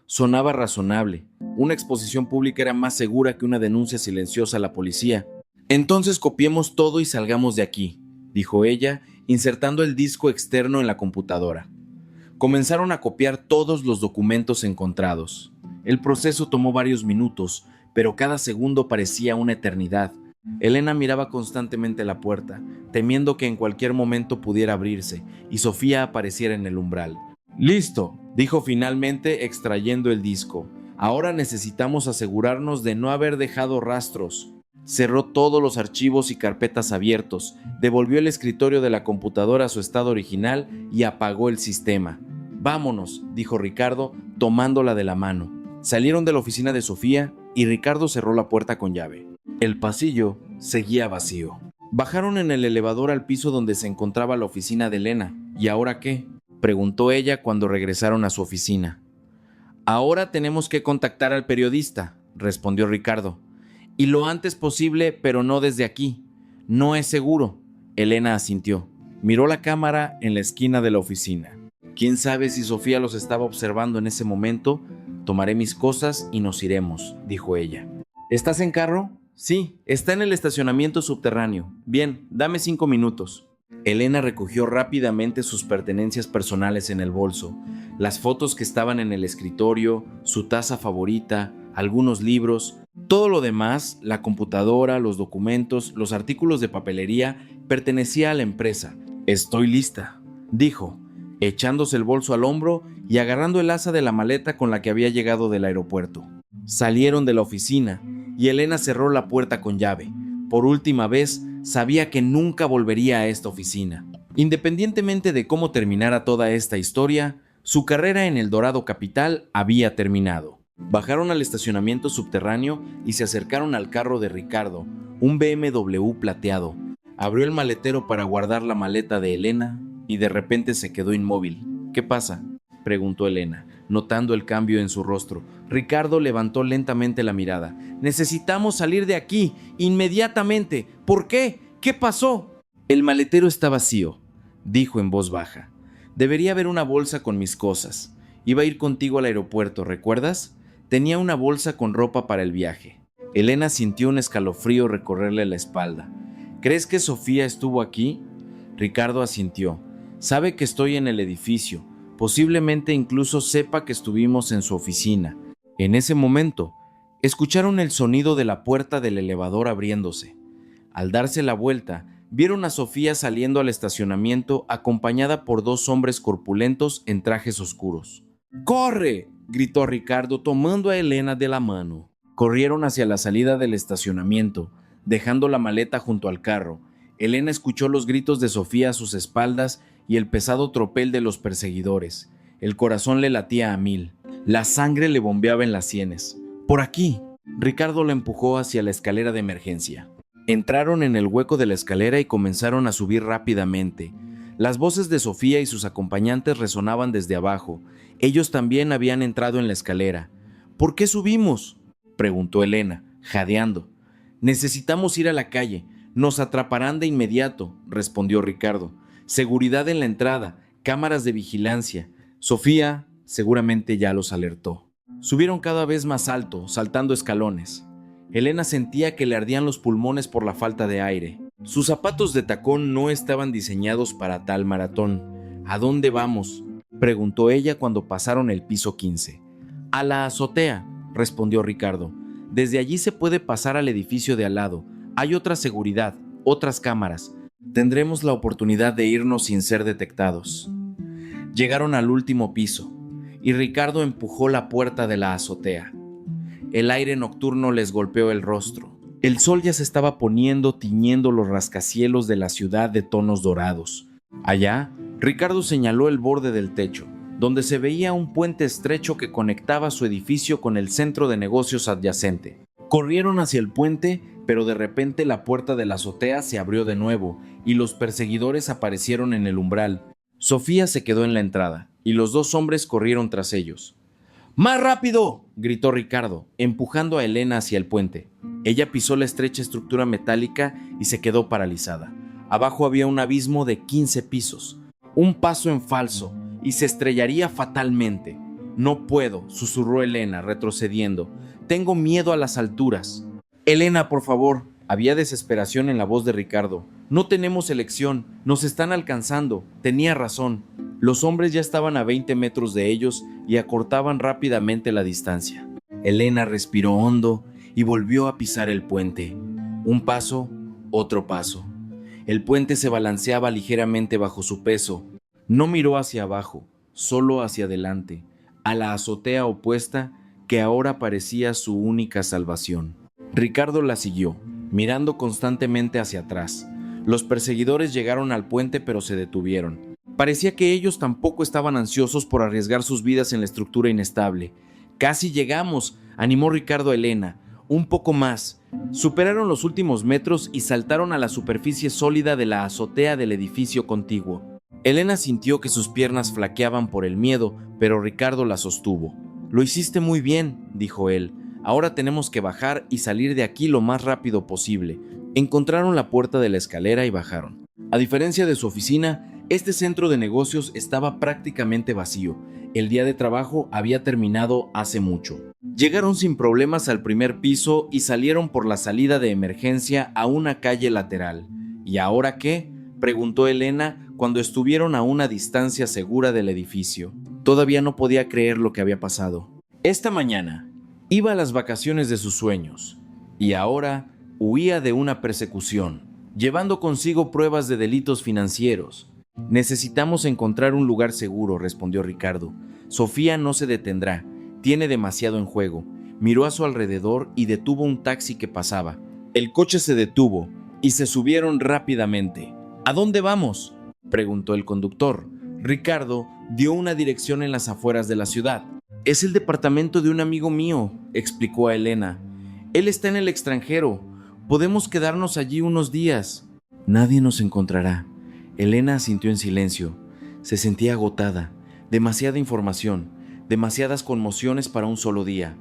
Sonaba razonable. Una exposición pública era más segura que una denuncia silenciosa a la policía. «Entonces copiemos todo y salgamos de aquí», dijo ella, insertando el disco externo en la computadora. Comenzaron a copiar todos los documentos encontrados. El proceso tomó varios minutos, pero cada segundo parecía una eternidad. Elena miraba constantemente la puerta, temiendo que en cualquier momento pudiera abrirse y Sofía apareciera en el umbral. «Listo», dijo finalmente, extrayendo el disco. «Ahora necesitamos asegurarnos de no haber dejado rastros». Cerró todos los archivos y carpetas abiertos, devolvió el escritorio de la computadora a su estado original y apagó el sistema. «Vámonos», dijo Ricardo, tomándola de la mano. Salieron de la oficina de Sofía y Ricardo cerró la puerta con llave. El pasillo seguía vacío. Bajaron en el elevador al piso donde se encontraba la oficina de Elena. «¿Y ahora qué?», preguntó ella cuando regresaron a su oficina. «Ahora tenemos que contactar al periodista», respondió Ricardo. «Y lo antes posible, pero no desde aquí. No es seguro». Elena asintió. Miró la cámara en la esquina de la oficina. «¿Quién sabe si Sofía los estaba observando en ese momento? Tomaré mis cosas y nos iremos», dijo ella. «¿Estás en carro?» «Sí, está en el estacionamiento subterráneo». «Bien, dame 5 minutos». Elena recogió rápidamente sus pertenencias personales en el bolso, las fotos que estaban en el escritorio, su taza favorita, algunos libros. Todo lo demás, la computadora, los documentos, los artículos de papelería, pertenecía a la empresa. «Estoy lista», dijo, echándose el bolso al hombro y agarrando el asa de la maleta con la que había llegado del aeropuerto. Salieron de la oficina y Elena cerró la puerta con llave. Por última vez, sabía que nunca volvería a esta oficina. Independientemente de cómo terminara toda esta historia, su carrera en el Dorado Capital había terminado. Bajaron al estacionamiento subterráneo y se acercaron al carro de Ricardo, un BMW plateado. Abrió el maletero para guardar la maleta de Elena y de repente se quedó inmóvil. «¿Qué pasa?», preguntó Elena, notando el cambio en su rostro. Ricardo levantó lentamente la mirada. «Necesitamos salir de aquí, inmediatamente. ¿Por qué? ¿Qué pasó?» «El maletero está vacío», dijo en voz baja. «Debería haber una bolsa con mis cosas. Iba a ir contigo al aeropuerto, ¿recuerdas? Tenía una bolsa con ropa para el viaje». Elena sintió un escalofrío recorrerle la espalda. «¿Crees que Sofía estuvo aquí?» Ricardo asintió. «Sabe que estoy en el edificio. Posiblemente incluso sepa que estuvimos en su oficina». En ese momento, escucharon el sonido de la puerta del elevador abriéndose. Al darse la vuelta, vieron a Sofía saliendo al estacionamiento acompañada por 2 hombres corpulentos en trajes oscuros. «¡Corre!», gritó Ricardo tomando a Elena de la mano. Corrieron hacia la salida del estacionamiento, dejando la maleta junto al carro. Elena escuchó los gritos de Sofía a sus espaldas y el pesado tropel de los perseguidores. El corazón le latía a 1000. La sangre le bombeaba en las sienes. «¡Por aquí!». Ricardo la empujó hacia la escalera de emergencia. Entraron en el hueco de la escalera y comenzaron a subir rápidamente. Las voces de Sofía y sus acompañantes resonaban desde abajo. Ellos también habían entrado en la escalera. «¿Por qué subimos?», preguntó Elena, jadeando. «Necesitamos ir a la calle. Nos atraparán de inmediato», respondió Ricardo. «Seguridad en la entrada, cámaras de vigilancia». Sofía seguramente ya los alertó. Subieron cada vez más alto, saltando escalones. Elena sentía que le ardían los pulmones por la falta de aire. Sus zapatos de tacón no estaban diseñados para tal maratón. «¿A dónde vamos?», preguntó ella cuando pasaron el piso 15. «A la azotea», respondió Ricardo. «Desde allí se puede pasar al edificio de al lado. Hay otra seguridad. otras cámaras. Tendremos la oportunidad de irnos sin ser detectados. Llegaron al último piso y Ricardo empujó la puerta de la azotea. El aire nocturno les golpeó el rostro. El sol ya se estaba poniendo, tiñendo los rascacielos de la ciudad de tonos dorados. Allá, Ricardo señaló el borde del techo, donde se veía un puente estrecho que conectaba su edificio con el centro de negocios adyacente. Corrieron hacia el puente, pero de repente la puerta de la azotea se abrió de nuevo y los perseguidores aparecieron en el umbral. Sofía se quedó en la entrada y los dos hombres corrieron tras ellos. ¡Más rápido!, gritó Ricardo, empujando a Elena hacia el puente. Ella pisó la estrecha estructura metálica y se quedó paralizada. Abajo había un abismo de 15 pisos. Un paso en falso y se estrellaría fatalmente. No puedo, susurró Elena, retrocediendo. Tengo miedo a las alturas. Elena, por favor. Había desesperación en la voz de Ricardo. No tenemos elección, nos están alcanzando. Tenía razón. Los hombres ya estaban a 20 metros de ellos y acortaban rápidamente la distancia. Elena respiró hondo y volvió a pisar el puente. Un paso, otro paso. El puente se balanceaba ligeramente bajo su peso. No miró hacia abajo, solo hacia adelante, a la azotea opuesta que ahora parecía su única salvación. Ricardo la siguió, mirando constantemente hacia atrás. Los perseguidores llegaron al puente pero se detuvieron. Parecía que ellos tampoco estaban ansiosos por arriesgar sus vidas en la estructura inestable. «Casi llegamos», animó Ricardo a Elena. «Un poco más». Superaron los últimos metros y saltaron a la superficie sólida de la azotea del edificio contiguo. Elena sintió que sus piernas flaqueaban por el miedo, pero Ricardo la sostuvo. «Lo hiciste muy bien», dijo él. «Ahora tenemos que bajar y salir de aquí lo más rápido posible». Encontraron la puerta de la escalera y bajaron. A diferencia de su oficina, este centro de negocios estaba prácticamente vacío. El día de trabajo había terminado hace mucho. Llegaron sin problemas al primer piso y salieron por la salida de emergencia a una calle lateral. ¿Y ahora qué?, preguntó Elena cuando estuvieron a una distancia segura del edificio. Todavía no podía creer lo que había pasado. Esta mañana iba a las vacaciones de sus sueños y ahora huía de una persecución, llevando consigo pruebas de delitos financieros. «Necesitamos encontrar un lugar seguro», respondió Ricardo. «Sofía no se detendrá, tiene demasiado en juego». Miró a su alrededor y detuvo un taxi que pasaba. El coche se detuvo y se subieron rápidamente. «¿A dónde vamos?», preguntó el conductor. Ricardo dio una dirección en las afueras de la ciudad. «Es el departamento de un amigo mío», explicó a Elena. «Él está en el extranjero. Podemos quedarnos allí unos días». «Nadie nos encontrará». Elena asintió en silencio. Se sentía agotada. Demasiada información, demasiadas conmociones para un solo día.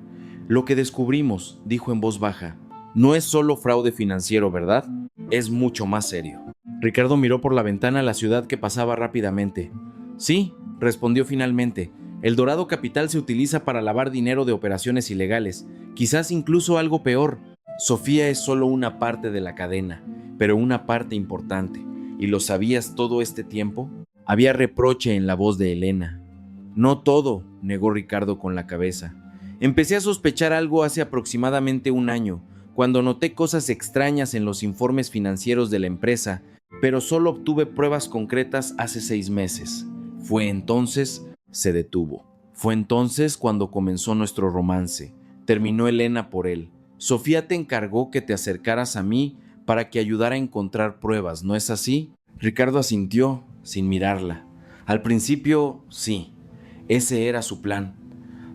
«Lo que descubrimos», dijo en voz baja, «no es solo fraude financiero, ¿verdad? Es mucho más serio». Ricardo miró por la ventana la ciudad que pasaba rápidamente. «Sí», respondió finalmente, «el dorado capital se utiliza para lavar dinero de operaciones ilegales, quizás incluso algo peor. Sofía es solo una parte de la cadena, pero una parte importante. ¿Y lo sabías todo este tiempo?». Había reproche en la voz de Elena. «No todo», negó Ricardo con la cabeza. «Empecé a sospechar algo hace aproximadamente un año, cuando noté cosas extrañas en los informes financieros de la empresa, pero solo obtuve pruebas concretas hace 6 meses. Fue entonces…» Se detuvo. «Fue entonces cuando comenzó nuestro romance», terminó Elena por él. «Sofía te encargó que te acercaras a mí para que ayudara a encontrar pruebas, ¿no es así?». Ricardo asintió, sin mirarla. Al principio, sí, ese era su plan,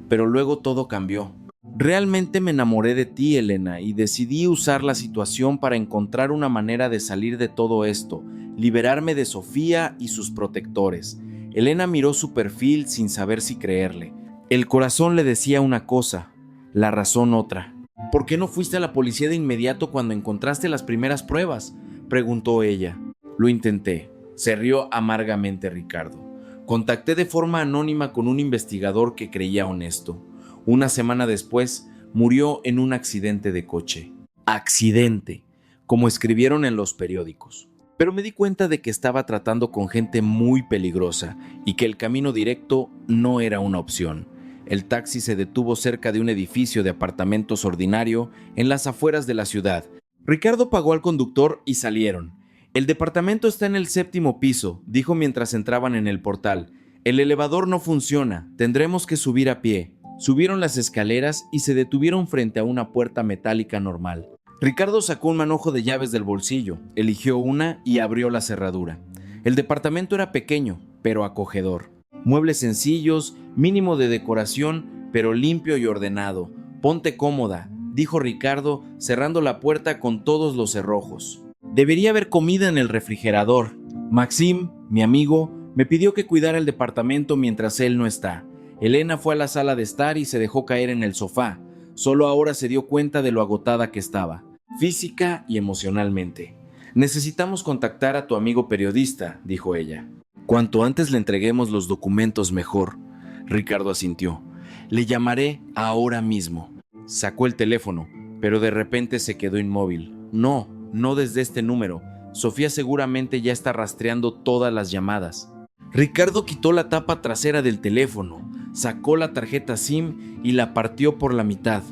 pero luego todo cambió. «Realmente me enamoré de ti, Elena, y decidí usar la situación para encontrar una manera de salir de todo esto, liberarme de Sofía y sus protectores». Elena miró su perfil sin saber si creerle. El corazón le decía una cosa, la razón otra. «¿Por qué no fuiste a la policía de inmediato cuando encontraste las primeras pruebas?», preguntó ella. «Lo intenté», se rió amargamente Ricardo. «Contacté de forma anónima con un investigador que creía honesto. Una semana después, murió en un accidente de coche». Accidente, como escribieron en los periódicos. Pero me di cuenta de que estaba tratando con gente muy peligrosa y que el camino directo no era una opción. El taxi se detuvo cerca de un edificio de apartamentos ordinario en las afueras de la ciudad. Ricardo pagó al conductor y salieron. El departamento está en el 7º piso, dijo mientras entraban en el portal. El elevador no funciona, tendremos que subir a pie. Subieron las escaleras y se detuvieron frente a una puerta metálica normal. Ricardo sacó un manojo de llaves del bolsillo, eligió una y abrió la cerradura. El departamento era pequeño, pero acogedor. Muebles sencillos, mínimo de decoración, pero limpio y ordenado. Ponte cómoda, dijo Ricardo, cerrando la puerta con todos los cerrojos. Debería haber comida en el refrigerador. Maxim, mi amigo, me pidió que cuidara el departamento mientras él no está. Elena fue a la sala de estar y se dejó caer en el sofá. Solo ahora se dio cuenta de lo agotada que estaba, física y emocionalmente. Necesitamos contactar a tu amigo periodista, dijo ella. Cuanto antes le entreguemos los documentos mejor. Ricardo asintió. Le llamaré ahora mismo. Sacó el teléfono, pero de repente se quedó inmóvil. No desde este número. Sofía seguramente ya está rastreando todas las llamadas. Ricardo quitó la tapa trasera del teléfono, sacó la tarjeta SIM y la partió por la mitad.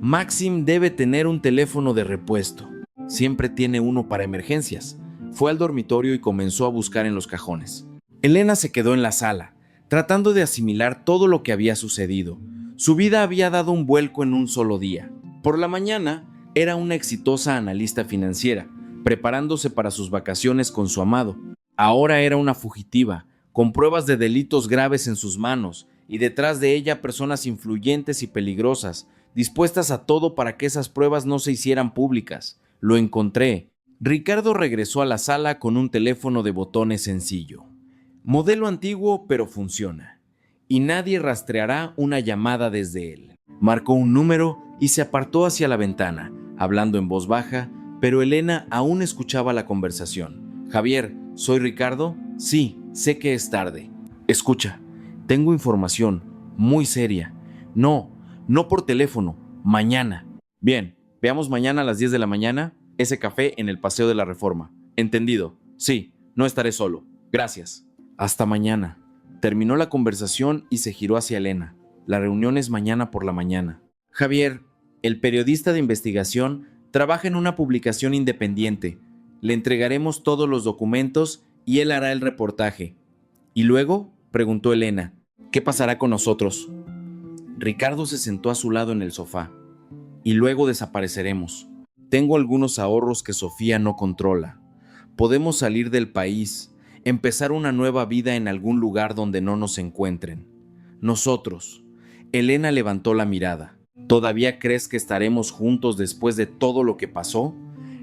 Maxim debe tener un teléfono de repuesto. Siempre tiene uno para emergencias. Fue al dormitorio y comenzó a buscar en los cajones. Elena se quedó en la sala, tratando de asimilar todo lo que había sucedido. Su vida había dado un vuelco en un solo día. Por la mañana, era una exitosa analista financiera, preparándose para sus vacaciones con su amado. Ahora era una fugitiva, con pruebas de delitos graves en sus manos, y detrás de ella personas influyentes y peligrosas, dispuestas a todo para que esas pruebas no se hicieran públicas. Lo encontré. Ricardo regresó a la sala con un teléfono de botones sencillo. Modelo antiguo, pero funciona. Y nadie rastreará una llamada desde él. Marcó un número y se apartó hacia la ventana, hablando en voz baja, pero Elena aún escuchaba la conversación. Javier, ¿soy Ricardo? Sí, sé que es tarde. Escucha, tengo información muy seria. No por teléfono, mañana. Bien, veamos mañana a las 10 de la mañana ese café en el Paseo de la Reforma. Entendido. Sí, no estaré solo. Gracias. Hasta mañana. Terminó la conversación y se giró hacia Elena. La reunión es mañana por la mañana. Javier, el periodista de investigación, trabaja en una publicación independiente. Le entregaremos todos los documentos y él hará el reportaje. ¿Y luego?, preguntó Elena. ¿Qué pasará con nosotros? Ricardo se sentó a su lado en el sofá. Y luego desapareceremos. Tengo algunos ahorros que Sofía no controla. Podemos salir del país, empezar una nueva vida en algún lugar donde no nos encuentren. Nosotros. Elena levantó la mirada. ¿Todavía crees que estaremos juntos después de todo lo que pasó?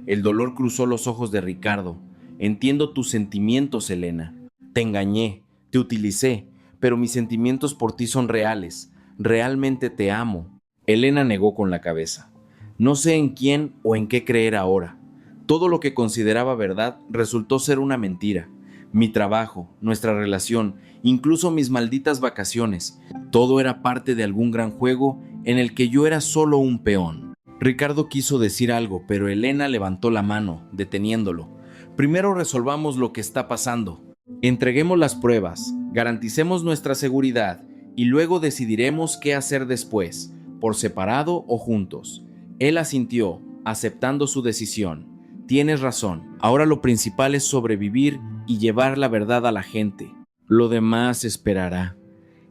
El dolor cruzó los ojos de Ricardo. Entiendo tus sentimientos, Elena. Te engañé, te utilicé, pero mis sentimientos por ti son reales. Realmente te amo. Elena negó con la cabeza. No sé en quién o en qué creer ahora. Todo lo que consideraba verdad resultó ser una mentira. Mi trabajo, nuestra relación, incluso mis malditas vacaciones, todo era parte de algún gran juego en el que yo era solo un peón. Ricardo quiso decir algo, pero Elena levantó la mano, deteniéndolo. Primero resolvamos lo que está pasando. Entreguemos las pruebas, garanticemos nuestra seguridad y luego decidiremos qué hacer después, por separado o juntos. Él asintió, aceptando su decisión. Tienes razón, ahora lo principal es sobrevivir y llevar la verdad a la gente. Lo demás esperará.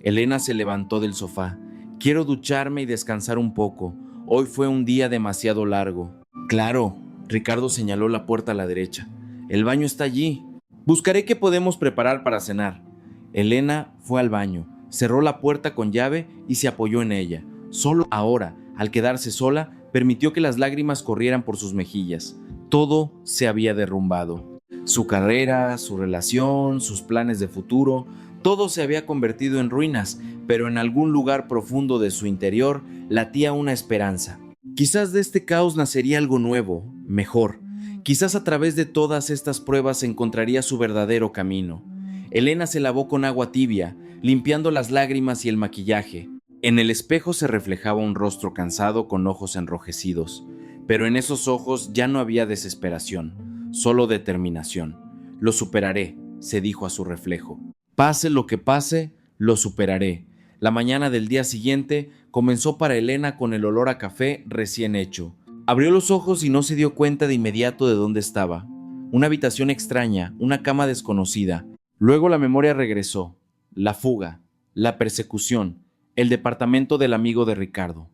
Elena se levantó del sofá. Quiero ducharme y descansar un poco. Hoy fue un día demasiado largo. Claro, Ricardo señaló la puerta a la derecha. El baño está allí. Buscaré qué podemos preparar para cenar. Elena fue al baño, cerró la puerta con llave y se apoyó en ella. Solo ahora, al quedarse sola, permitió que las lágrimas corrieran por sus mejillas. Todo se había derrumbado. Su carrera, su relación, sus planes de futuro, todo se había convertido en ruinas, pero en algún lugar profundo de su interior latía una esperanza. Quizás de este caos nacería algo nuevo, mejor. Quizás a través de todas estas pruebas encontraría su verdadero camino. Elena se lavó con agua tibia, limpiando las lágrimas y el maquillaje. En el espejo se reflejaba un rostro cansado con ojos enrojecidos, pero en esos ojos ya no había desesperación, solo determinación. Lo superaré, se dijo a su reflejo. Pase lo que pase, lo superaré. La mañana del día siguiente comenzó para Elena con el olor a café recién hecho. Abrió los ojos y no se dio cuenta de inmediato de dónde estaba. Una habitación extraña, una cama desconocida. Luego la memoria regresó. La fuga, la persecución, el departamento del amigo de Ricardo.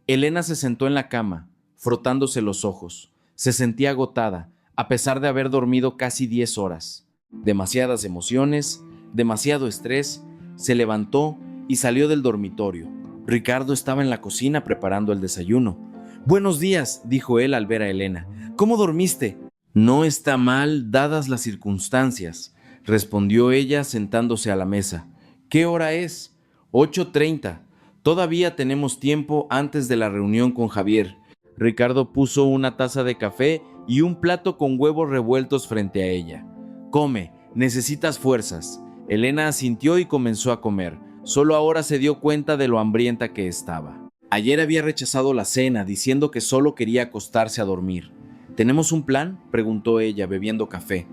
Elena se sentó en la cama, frotándose los ojos. Se sentía agotada, a pesar de haber dormido casi 10 horas. Demasiadas emociones, demasiado estrés. Se levantó y salió del dormitorio. Ricardo estaba en la cocina preparando el desayuno. «Buenos días», dijo él al ver a Elena. «¿Cómo dormiste?» «No está mal, dadas las circunstancias», respondió ella sentándose a la mesa. «¿Qué hora es?» 8:30. Todavía tenemos tiempo antes de la reunión con Javier». Ricardo puso una taza de café y un plato con huevos revueltos frente a ella. «Come, necesitas fuerzas». Elena asintió y comenzó a comer. Solo ahora se dio cuenta de lo hambrienta que estaba. Ayer había rechazado la cena, diciendo que solo quería acostarse a dormir. ¿Tenemos un plan?, preguntó ella, bebiendo café.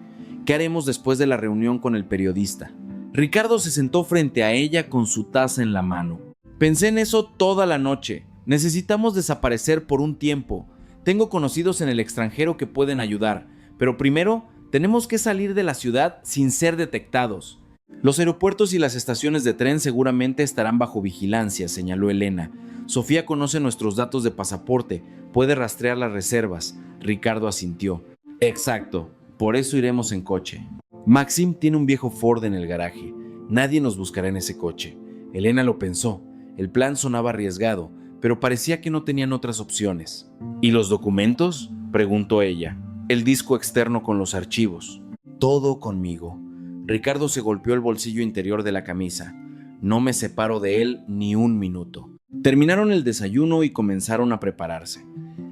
¿Qué haremos después de la reunión con el periodista? Ricardo se sentó frente a ella con su taza en la mano. «Pensé en eso toda la noche. Necesitamos desaparecer por un tiempo. Tengo conocidos en el extranjero que pueden ayudar, pero primero tenemos que salir de la ciudad sin ser detectados». «Los aeropuertos y las estaciones de tren seguramente estarán bajo vigilancia», señaló Elena. «Sofía conoce nuestros datos de pasaporte, puede rastrear las reservas». Ricardo asintió. «Exacto, por eso iremos en coche. Maxim tiene un viejo Ford en el garaje. Nadie nos buscará en ese coche». Elena lo pensó. El plan sonaba arriesgado, pero parecía que no tenían otras opciones. «¿Y los documentos?», preguntó ella. «El disco externo con los archivos». «Todo conmigo». Ricardo se golpeó el bolsillo interior de la camisa. «No me separo de él ni un minuto». Terminaron el desayuno y comenzaron a prepararse.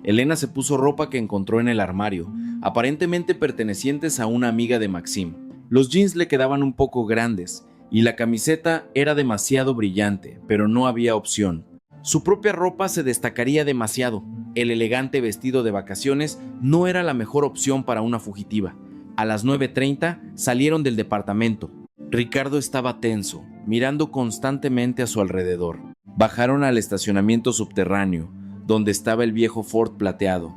Elena se puso ropa que encontró en el armario, aparentemente pertenecientes a una amiga de Maxim. Los jeans le quedaban un poco grandes y la camiseta era demasiado brillante, pero no había opción. Su propia ropa se destacaría demasiado. El elegante vestido de vacaciones no era la mejor opción para una fugitiva. A las 9:30 salieron del departamento. Ricardo estaba tenso, mirando constantemente a su alrededor. Bajaron al estacionamiento subterráneo, donde estaba el viejo Ford plateado.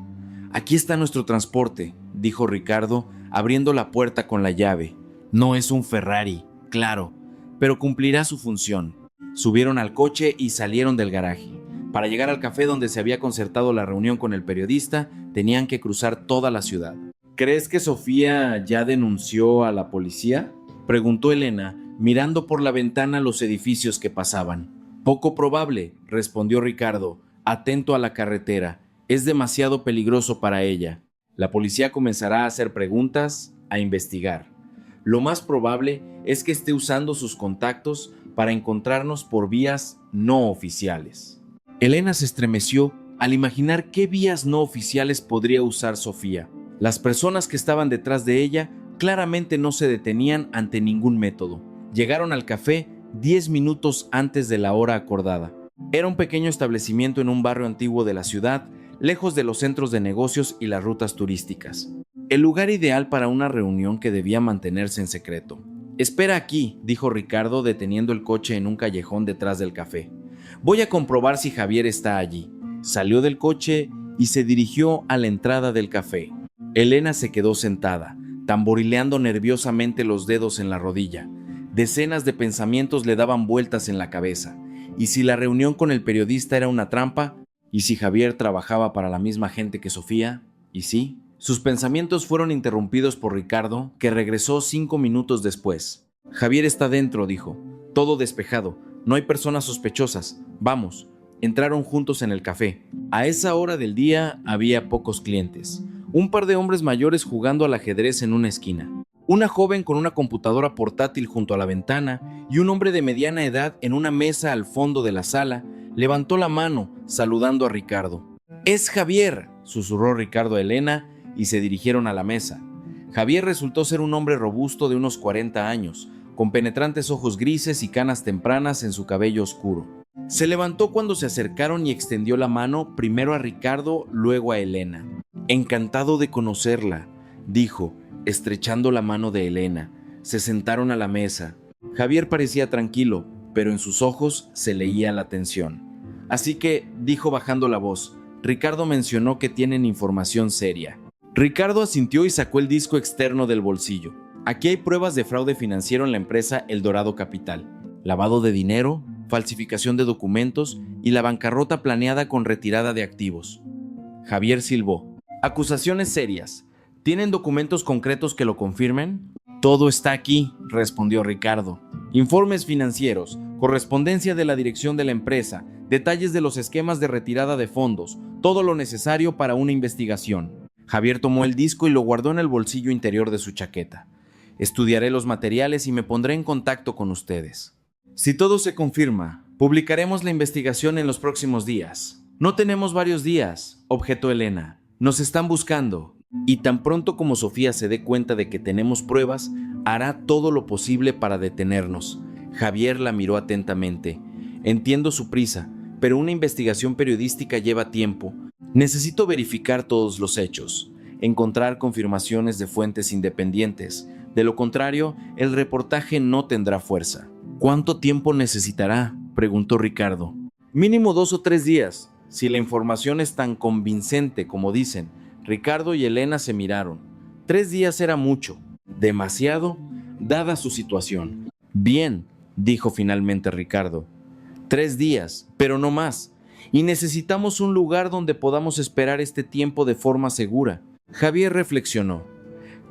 «Aquí está nuestro transporte», dijo Ricardo, abriendo la puerta con la llave. «No es un Ferrari, claro, pero cumplirá su función». Subieron al coche y salieron del garaje. Para llegar al café donde se había concertado la reunión con el periodista, tenían que cruzar toda la ciudad. «¿Crees que Sofía ya denunció a la policía?», preguntó Elena, mirando por la ventana los edificios que pasaban. «Poco probable», respondió Ricardo, atento a la carretera. «Es demasiado peligroso para ella. La policía comenzará a hacer preguntas, a investigar. Lo más probable es que esté usando sus contactos para encontrarnos por vías no oficiales». Elena se estremeció al imaginar qué vías no oficiales podría usar Sofía. Las personas que estaban detrás de ella claramente no se detenían ante ningún método. Llegaron al café 10 minutos antes de la hora acordada. Era un pequeño establecimiento en un barrio antiguo de la ciudad, lejos de los centros de negocios y las rutas turísticas. El lugar ideal para una reunión que debía mantenerse en secreto. «Espera aquí», dijo Ricardo, deteniendo el coche en un callejón detrás del café. «Voy a comprobar si Javier está allí». Salió del coche y se dirigió a la entrada del café. Elena se quedó sentada, tamborileando nerviosamente los dedos en la rodilla. Decenas de pensamientos le daban vueltas en la cabeza. ¿Y si la reunión con el periodista era una trampa? ¿Y si Javier trabajaba para la misma gente que Sofía? ¿Y sí? Sus pensamientos fueron interrumpidos por Ricardo, que regresó 5 minutos después. «Javier está dentro», dijo. «Todo despejado. No hay personas sospechosas. Vamos». Entraron juntos en el café. A esa hora del día había pocos clientes. Un par de hombres mayores jugando al ajedrez en una esquina. Una joven con una computadora portátil junto a la ventana y un hombre de mediana edad en una mesa al fondo de la sala levantó la mano saludando a Ricardo. «Es Javier», susurró Ricardo a Elena y se dirigieron a la mesa. Javier resultó ser un hombre robusto de unos 40 años, con penetrantes ojos grises y canas tempranas en su cabello oscuro. Se levantó cuando se acercaron y extendió la mano primero a Ricardo, luego a Elena. «Encantado de conocerla», dijo, estrechando la mano de Elena. Se sentaron a la mesa. Javier parecía tranquilo, pero en sus ojos se leía la tensión. «Así que», dijo bajando la voz, Ricardo mencionó que tienen información seria. Ricardo asintió y sacó el disco externo del bolsillo. Aquí hay pruebas de fraude financiero en la empresa El Dorado Capital, lavado de dinero, falsificación de documentos y la bancarrota planeada con retirada de activos. Javier silbó. Acusaciones serias. ¿Tienen documentos concretos que lo confirmen? Todo está aquí, respondió Ricardo. Informes financieros, correspondencia de la dirección de la empresa, detalles de los esquemas de retirada de fondos, todo lo necesario para una investigación. Javier tomó el disco y lo guardó en el bolsillo interior de su chaqueta. Estudiaré los materiales y me pondré en contacto con ustedes. Si todo se confirma, publicaremos la investigación en los próximos días. No tenemos varios días, objetó Elena. Nos están buscando. Y tan pronto como Sofía se dé cuenta de que tenemos pruebas, hará todo lo posible para detenernos. Javier la miró atentamente. Entiendo su prisa, pero una investigación periodística lleva tiempo. Necesito verificar todos los hechos, encontrar confirmaciones de fuentes independientes. De lo contrario, el reportaje no tendrá fuerza. ¿Cuánto tiempo necesitará?, preguntó Ricardo. Mínimo 2 o 3 días, si la información es tan convincente como dicen. Ricardo y Elena se miraron. 3 días era mucho, demasiado, dada su situación. Bien, dijo finalmente Ricardo. 3 días, pero no más. Y necesitamos un lugar donde podamos esperar este tiempo de forma segura. Javier reflexionó.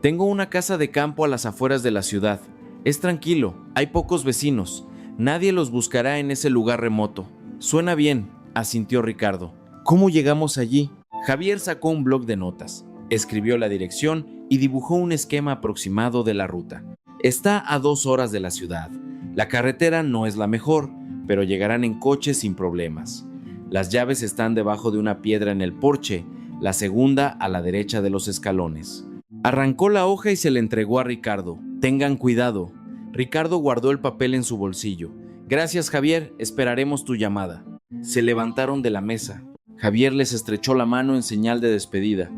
Tengo una casa de campo a las afueras de la ciudad. Es tranquilo, hay pocos vecinos. Nadie los buscará en ese lugar remoto. Suena bien, asintió Ricardo. ¿Cómo llegamos allí? Javier sacó un bloc de notas, escribió la dirección y dibujó un esquema aproximado de la ruta. Está a 2 horas de la ciudad. La carretera no es la mejor, pero llegarán en coche sin problemas. Las llaves están debajo de una piedra en el porche, la segunda a la derecha de los escalones. Arrancó la hoja y se la entregó a Ricardo. Tengan cuidado. Ricardo guardó el papel en su bolsillo. Gracias, Javier, esperaremos tu llamada. Se levantaron de la mesa. Javier les estrechó la mano en señal de despedida.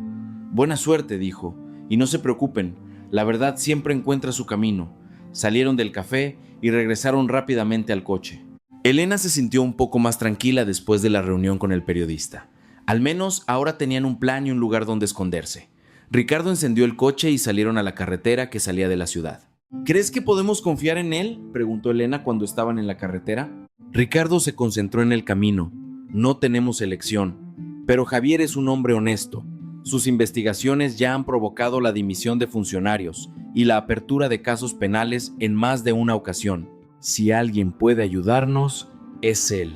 Buena suerte, dijo, y no se preocupen, la verdad siempre encuentra su camino. Salieron del café y regresaron rápidamente al coche. Elena se sintió un poco más tranquila después de la reunión con el periodista. Al menos ahora tenían un plan y un lugar donde esconderse. Ricardo encendió el coche y salieron a la carretera que salía de la ciudad. ¿Crees que podemos confiar en él?, preguntó Elena cuando estaban en la carretera. Ricardo se concentró en el camino. No tenemos elección, pero Javier es un hombre honesto. Sus investigaciones ya han provocado la dimisión de funcionarios y la apertura de casos penales en más de una ocasión. Si alguien puede ayudarnos, es él.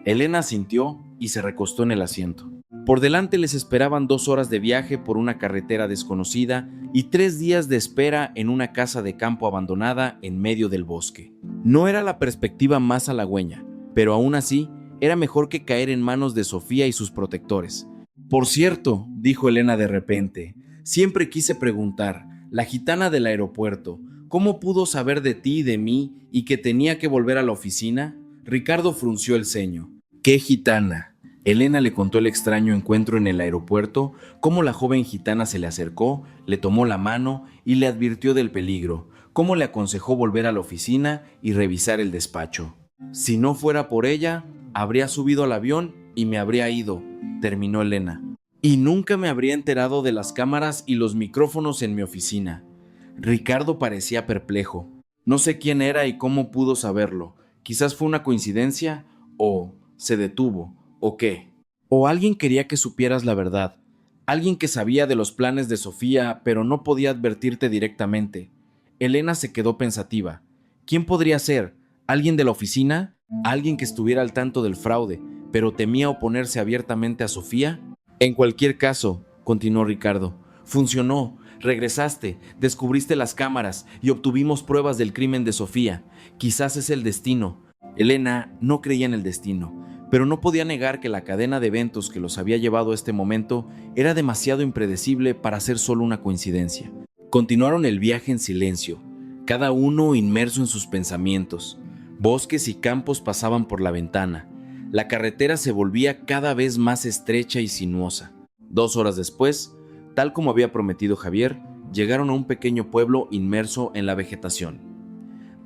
Elena asintió y se recostó en el asiento. Por delante les esperaban 2 horas de viaje por una carretera desconocida y 3 días de espera en una casa de campo abandonada en medio del bosque. No era la perspectiva más halagüeña, pero aún así era mejor que caer en manos de Sofía y sus protectores. Por cierto, dijo Elena de repente, siempre quise preguntar, la gitana del aeropuerto, ¿cómo pudo saber de ti y de mí y que tenía que volver a la oficina? Ricardo frunció el ceño. ¿Qué gitana? Elena le contó el extraño encuentro en el aeropuerto, cómo la joven gitana se le acercó, le tomó la mano y le advirtió del peligro, cómo le aconsejó volver a la oficina y revisar el despacho. Si no fuera por ella, habría subido al avión y me habría ido, terminó Elena. Y nunca me habría enterado de las cámaras y los micrófonos en mi oficina. Ricardo parecía perplejo. No sé quién era y cómo pudo saberlo. Quizás fue una coincidencia, o se detuvo, o qué. O alguien quería que supieras la verdad. Alguien que sabía de los planes de Sofía, pero no podía advertirte directamente. Elena se quedó pensativa. ¿Quién podría ser? ¿Alguien de la oficina? ¿Alguien que estuviera al tanto del fraude, pero temía oponerse abiertamente a Sofía? En cualquier caso, continuó Ricardo, funcionó. Regresaste, descubriste las cámaras y obtuvimos pruebas del crimen de Sofía. Quizás es el destino. Elena no creía en el destino, pero no podía negar que la cadena de eventos que los había llevado a este momento era demasiado impredecible para ser solo una coincidencia. Continuaron el viaje en silencio, cada uno inmerso en sus pensamientos. Bosques y campos pasaban por la ventana. La carretera se volvía cada vez más estrecha y sinuosa. 2 horas después, tal como había prometido Javier, llegaron a un pequeño pueblo inmerso en la vegetación.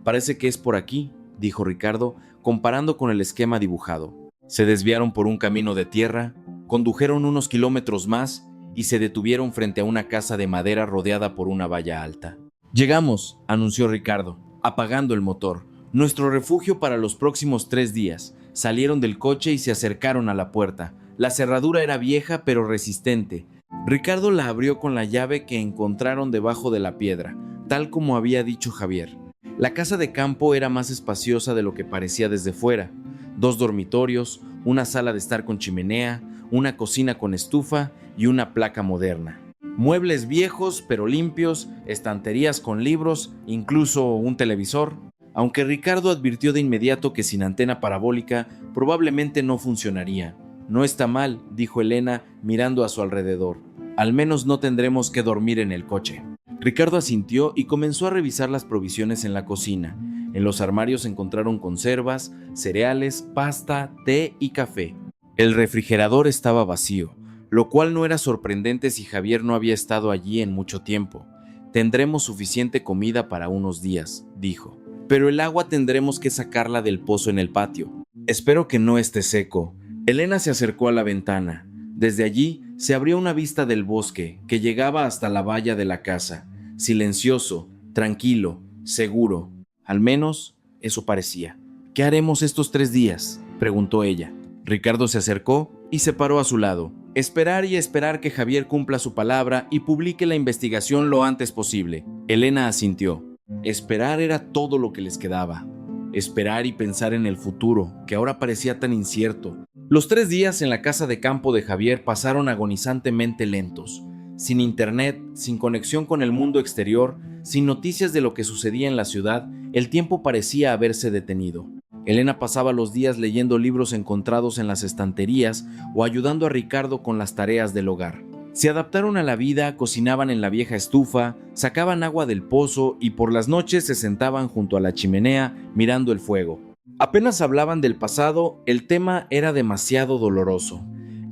Parece que es por aquí, dijo Ricardo, comparando con el esquema dibujado. Se desviaron por un camino de tierra, Condujeron unos kilómetros más y se detuvieron frente a una casa de madera rodeada por una valla alta. «Llegamos», anunció Ricardo, apagando el motor. «Nuestro refugio para los próximos 3 días». Salieron del coche y se acercaron a la puerta. La cerradura era vieja pero resistente. Ricardo la abrió con la llave que encontraron debajo de la piedra, tal como había dicho Javier. La casa de campo era más espaciosa de lo que parecía desde fuera. 2 dormitorios, una sala de estar con chimenea, una cocina con estufa y una placa moderna. Muebles viejos pero limpios, estanterías con libros, incluso un televisor. Aunque Ricardo advirtió de inmediato que sin antena parabólica probablemente no funcionaría. «No está mal», dijo Elena mirando a su alrededor. «Al menos no tendremos que dormir en el coche». Ricardo asintió y comenzó a revisar las provisiones en la cocina. En los armarios encontraron conservas, cereales, pasta, té y café. El refrigerador estaba vacío, lo cual no era sorprendente si Javier no había estado allí en mucho tiempo. «Tendremos suficiente comida para unos días», dijo. «Pero el agua tendremos que sacarla del pozo en el patio. Espero que no esté seco». Elena se acercó a la ventana. Desde allí se abría una vista del bosque que llegaba hasta la valla de la casa. Silencioso, tranquilo, seguro. Al menos eso parecía. «¿Qué haremos estos 3 días?», preguntó ella. Ricardo se acercó y se paró a su lado. «Esperar y esperar que Javier cumpla su palabra y publique la investigación lo antes posible». Elena asintió. Esperar era todo lo que les quedaba. Esperar y pensar en el futuro, que ahora parecía tan incierto. Los 3 días en la casa de campo de Javier pasaron agonizantemente lentos. Sin internet, sin conexión con el mundo exterior, sin noticias de lo que sucedía en la ciudad, el tiempo parecía haberse detenido. Elena pasaba los días leyendo libros encontrados en las estanterías o ayudando a Ricardo con las tareas del hogar. Se adaptaron a la vida, cocinaban en la vieja estufa, sacaban agua del pozo y por las noches se sentaban junto a la chimenea mirando el fuego. Apenas hablaban del pasado, el tema era demasiado doloroso.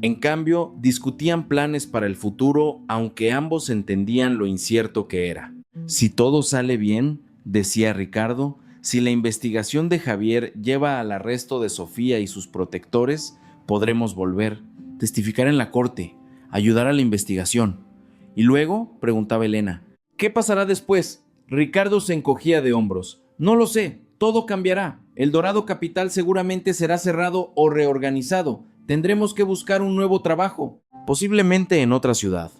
En cambio, discutían planes para el futuro, aunque ambos entendían lo incierto que era. «Si todo sale bien», decía Ricardo, «si la investigación de Javier lleva al arresto de Sofía y sus protectores, podremos volver, testificar en la corte, ayudar a la investigación». «¿Y luego?», preguntaba Elena. «¿Qué pasará después?». Ricardo se encogía de hombros. «No lo sé, todo cambiará. El Dorado Capital seguramente será cerrado o reorganizado. Tendremos que buscar un nuevo trabajo, posiblemente en otra ciudad».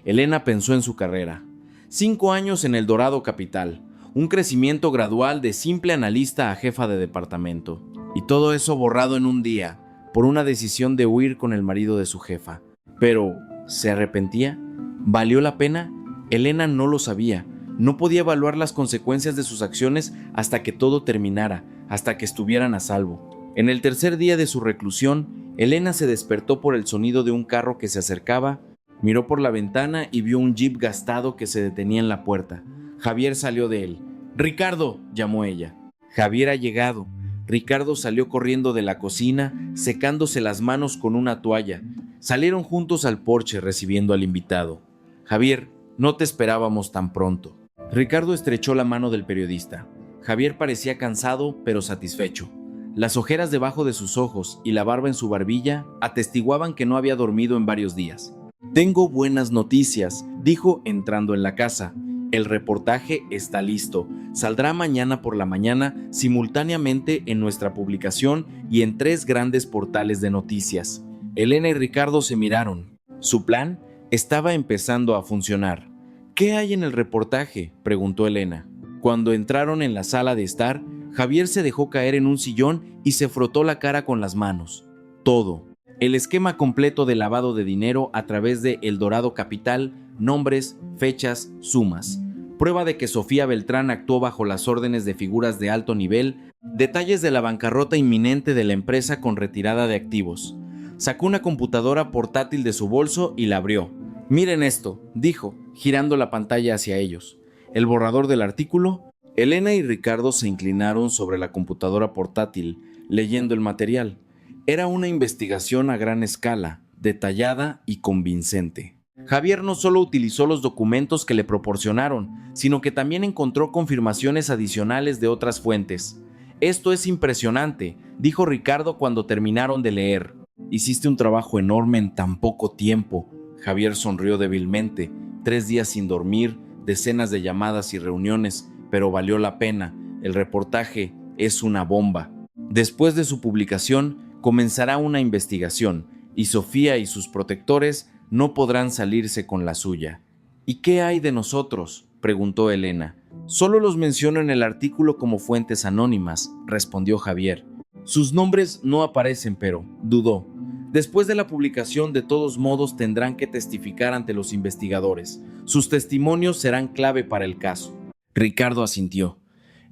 Elena pensó en su carrera. 5 años en el Dorado Capital, un crecimiento gradual de simple analista a jefa de departamento. Y todo eso borrado en un día, por una decisión de huir con el marido de su jefa. Pero, ¿se arrepentía? ¿Valió la pena? Elena no lo sabía. No podía evaluar las consecuencias de sus acciones hasta que todo terminara, hasta que estuvieran a salvo. En el 3er día de su reclusión, Elena se despertó por el sonido de un carro que se acercaba, miró por la ventana y vio un jeep gastado que se detenía en la puerta. Javier salió de él. «Ricardo», llamó ella. Javier ha llegado. Ricardo salió corriendo de la cocina, secándose las manos con una toalla. Salieron juntos al porche recibiendo al invitado. «Javier, no te esperábamos tan pronto». Ricardo estrechó la mano del periodista. Javier parecía cansado, pero satisfecho. Las ojeras debajo de sus ojos y la barba en su barbilla atestiguaban que no había dormido en varios días. «Tengo buenas noticias», dijo entrando en la casa. «El reportaje está listo. Saldrá mañana por la mañana simultáneamente en nuestra publicación y en 3 grandes portales de noticias». Elena y Ricardo se miraron. Su plan estaba empezando a funcionar. «¿Qué hay en el reportaje?», preguntó Elena. Cuando entraron en la sala de estar, Javier se dejó caer en un sillón y se frotó la cara con las manos. Todo. El esquema completo de lavado de dinero a través de El Dorado Capital, nombres, fechas, sumas. Prueba de que Sofía Beltrán actuó bajo las órdenes de figuras de alto nivel, detalles de la bancarrota inminente de la empresa con retirada de activos. Sacó una computadora portátil de su bolso y la abrió. «Miren esto», dijo, girando la pantalla hacia ellos. El borrador del artículo. Elena y Ricardo se inclinaron sobre la computadora portátil, leyendo el material. Era una investigación a gran escala, detallada y convincente. Javier no solo utilizó los documentos que le proporcionaron, sino que también encontró confirmaciones adicionales de otras fuentes. «Esto es impresionante», dijo Ricardo cuando terminaron de leer. Hiciste un trabajo enorme en tan poco tiempo. Javier sonrió débilmente. 3 días sin dormir, decenas de llamadas y reuniones, pero valió la pena. El reportaje es una bomba. Después de su publicación, comenzará una investigación, y Sofía y sus protectores no podrán salirse con la suya. ¿Y qué hay de nosotros?, preguntó Elena. Solo los menciono en el artículo como fuentes anónimas, respondió Javier. Sus nombres no aparecen, pero dudó. Después de la publicación, de todos modos, tendrán que testificar ante los investigadores. Sus testimonios serán clave para el caso. Ricardo asintió.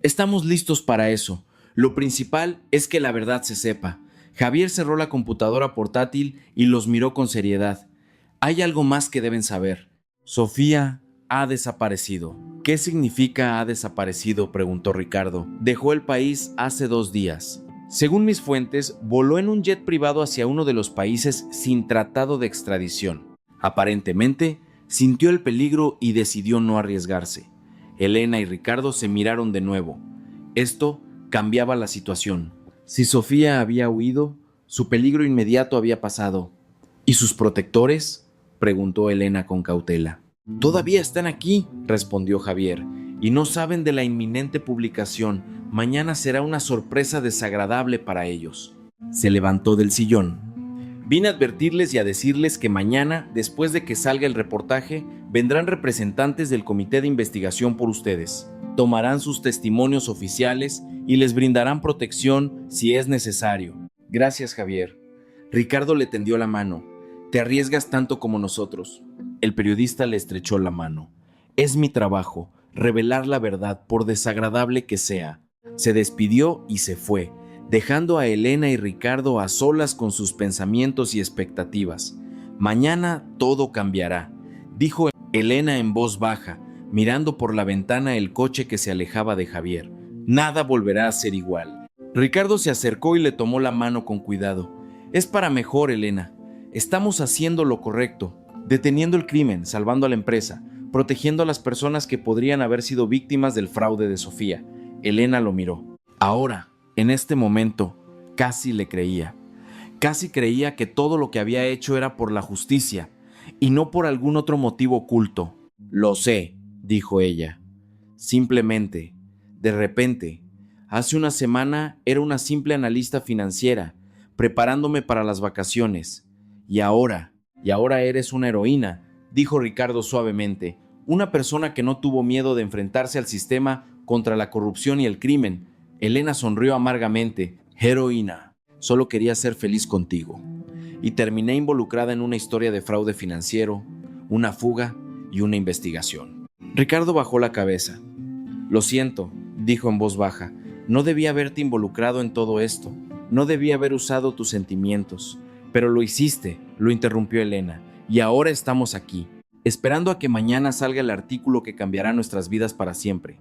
Estamos listos para eso. Lo principal es que la verdad se sepa. Javier cerró la computadora portátil y los miró con seriedad. Hay algo más que deben saber. Sofía ha desaparecido. ¿Qué significa ha desaparecido?, preguntó Ricardo. Dejó el país hace 2 días. Según mis fuentes, voló en un jet privado hacia uno de los países sin tratado de extradición. Aparentemente, sintió el peligro y decidió no arriesgarse. Elena y Ricardo se miraron de nuevo. Esto cambiaba la situación. Si Sofía había huido, su peligro inmediato había pasado. ¿Y sus protectores?, preguntó Elena con cautela. Todavía están aquí, respondió Javier, y no saben de la inminente publicación. Mañana será una sorpresa desagradable para ellos. Se levantó del sillón. Vine a advertirles y a decirles que mañana, después de que salga el reportaje, vendrán representantes del comité de investigación por ustedes. Tomarán sus testimonios oficiales y les brindarán protección si es necesario. Gracias, Javier. Ricardo le tendió la mano. Te arriesgas tanto como nosotros. El periodista le estrechó la mano. Es mi trabajo, revelar la verdad, por desagradable que sea. Se despidió y se fue, dejando a Elena y Ricardo a solas con sus pensamientos y expectativas. Mañana todo cambiará, dijo Elena en voz baja, mirando por la ventana el coche que se alejaba de Javier. Nada volverá a ser igual. Ricardo se acercó y le tomó la mano con cuidado. Es para mejor, Elena. Estamos haciendo lo correcto, deteniendo el crimen, salvando a la empresa, protegiendo a las personas que podrían haber sido víctimas del fraude de Sofía. Elena lo miró. Ahora, en este momento, casi le creía. Casi creía que todo lo que había hecho era por la justicia y no por algún otro motivo oculto. Lo sé, dijo ella. Simplemente, de repente, hace una semana era una simple analista financiera, preparándome para las vacaciones. Y ahora eres una heroína, dijo Ricardo suavemente, una persona que no tuvo miedo de enfrentarse al sistema contra la corrupción y el crimen. Elena sonrió amargamente. Heroína, solo quería ser feliz contigo. Y terminé involucrada en una historia de fraude financiero, una fuga y una investigación. Ricardo bajó la cabeza. Lo siento, dijo en voz baja, no debía haberte involucrado en todo esto, no debía haber usado tus sentimientos. Pero lo hiciste, lo interrumpió Elena, y ahora estamos aquí, esperando a que mañana salga el artículo que cambiará nuestras vidas para siempre.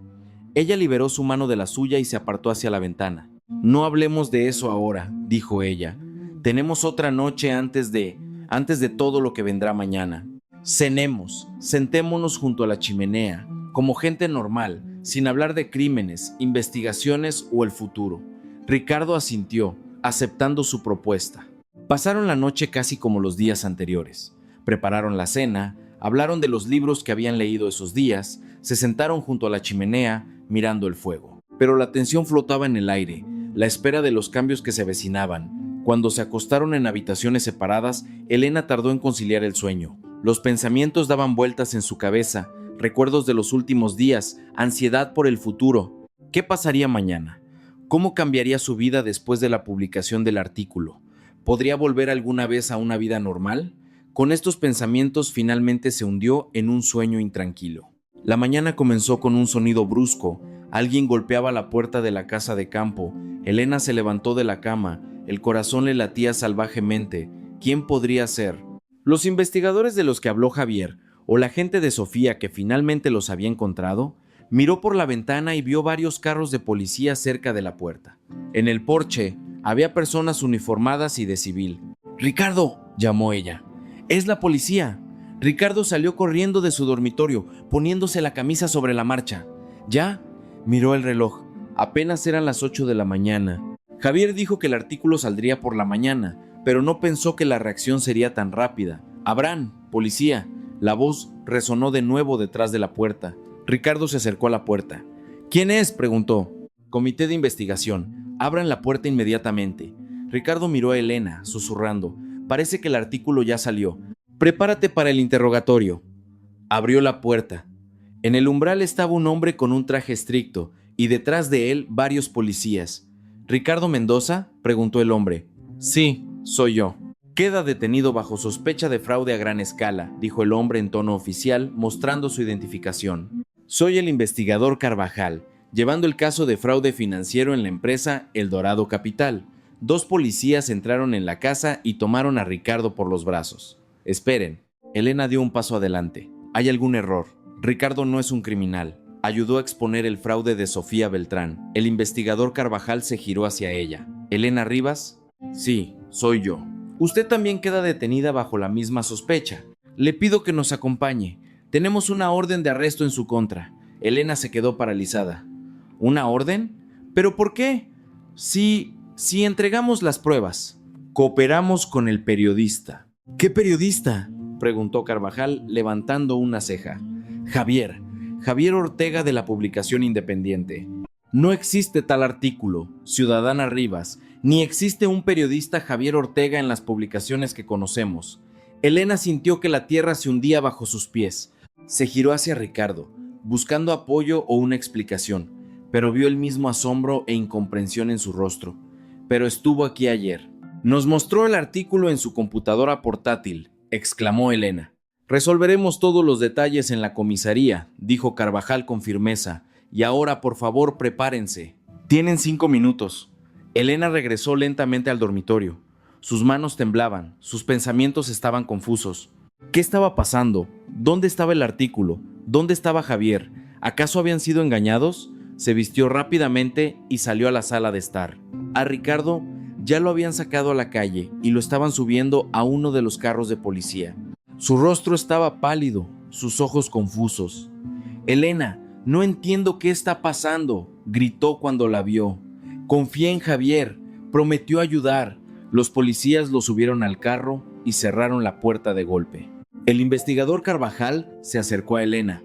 Ella liberó su mano de la suya y se apartó hacia la ventana. No hablemos de eso ahora, dijo ella. Tenemos otra noche antes de todo lo que vendrá mañana. Cenemos, sentémonos junto a la chimenea, como gente normal, sin hablar de crímenes, investigaciones o el futuro. Ricardo asintió, aceptando su propuesta. Pasaron la noche casi como los días anteriores. Prepararon la cena, hablaron de los libros que habían leído esos días, se sentaron junto a la chimenea, mirando el fuego. Pero la tensión flotaba en el aire, la espera de los cambios que se avecinaban. Cuando se acostaron en habitaciones separadas, Elena tardó en conciliar el sueño. Los pensamientos daban vueltas en su cabeza, recuerdos de los últimos días, ansiedad por el futuro. ¿Qué pasaría mañana? ¿Cómo cambiaría su vida después de la publicación del artículo? ¿Podría volver alguna vez a una vida normal? Con estos pensamientos finalmente se hundió en un sueño intranquilo. La mañana comenzó con un sonido brusco. Alguien golpeaba la puerta de la casa de campo. Elena se levantó de la cama. El corazón le latía salvajemente. ¿Quién podría ser? Los investigadores de los que habló Javier, o la gente de Sofía que finalmente los había encontrado, miró por la ventana y vio varios carros de policía cerca de la puerta. En el porche había personas uniformadas y de civil. «¡Ricardo!», llamó ella. «¡Es la policía!». Ricardo salió corriendo de su dormitorio, poniéndose la camisa sobre la marcha. «¿Ya?», miró el reloj. Apenas eran las 8 de la mañana. Javier dijo que el artículo saldría por la mañana, pero no pensó que la reacción sería tan rápida. «Abraham, policía». La voz resonó de nuevo detrás de la puerta. Ricardo se acercó a la puerta. «¿Quién es?», preguntó. «Comité de investigación. Abran la puerta inmediatamente». Ricardo miró a Elena, susurrando. «Parece que el artículo ya salió. Prepárate para el interrogatorio». Abrió la puerta. En el umbral estaba un hombre con un traje estricto y detrás de él varios policías. «¿Ricardo Mendoza?», preguntó el hombre. «Sí, soy yo». «Queda detenido bajo sospecha de fraude a gran escala», dijo el hombre en tono oficial, mostrando su identificación. «Soy el investigador Carvajal, llevando el caso de fraude financiero en la empresa El Dorado Capital. 2 policías entraron en la casa y tomaron a Ricardo por los brazos». «Esperen». Elena dio un paso adelante. «Hay algún error. Ricardo no es un criminal». Ayudó a exponer el fraude de Sofía Beltrán. El investigador Carvajal se giró hacia ella. «¿Elena Rivas?» «Sí, soy yo». «Usted también queda detenida bajo la misma sospecha. Le pido que nos acompañe. Tenemos una orden de arresto en su contra». Elena se quedó paralizada. «¿Una orden? ¿Pero por qué? Si entregamos las pruebas». «Cooperamos con el periodista». «¿Qué periodista?», preguntó Carvajal, levantando una ceja. Javier Ortega, de la publicación Independiente». «No existe tal artículo, ciudadana Rivas, ni existe un periodista Javier Ortega en las publicaciones que conocemos». Elena sintió que la tierra se hundía bajo sus pies. Se giró hacia Ricardo, buscando apoyo o una explicación, pero vio el mismo asombro e incomprensión en su rostro. «Pero estuvo aquí ayer». «Nos mostró el artículo en su computadora portátil», exclamó Elena. «Resolveremos todos los detalles en la comisaría», dijo Carvajal con firmeza. «Y ahora, por favor, prepárense. Tienen 5 minutos». Elena regresó lentamente al dormitorio. Sus manos temblaban, sus pensamientos estaban confusos. ¿Qué estaba pasando? ¿Dónde estaba el artículo? ¿Dónde estaba Javier? ¿Acaso habían sido engañados? Se vistió rápidamente y salió a la sala de estar. A Ricardo ya lo habían sacado a la calle y lo estaban subiendo a uno de los carros de policía. Su rostro estaba pálido, sus ojos confusos. «Elena, no entiendo qué está pasando», gritó cuando la vio. «Confía en Javier, prometió ayudar». Los policías lo subieron al carro y cerraron la puerta de golpe. El investigador Carvajal se acercó a Elena.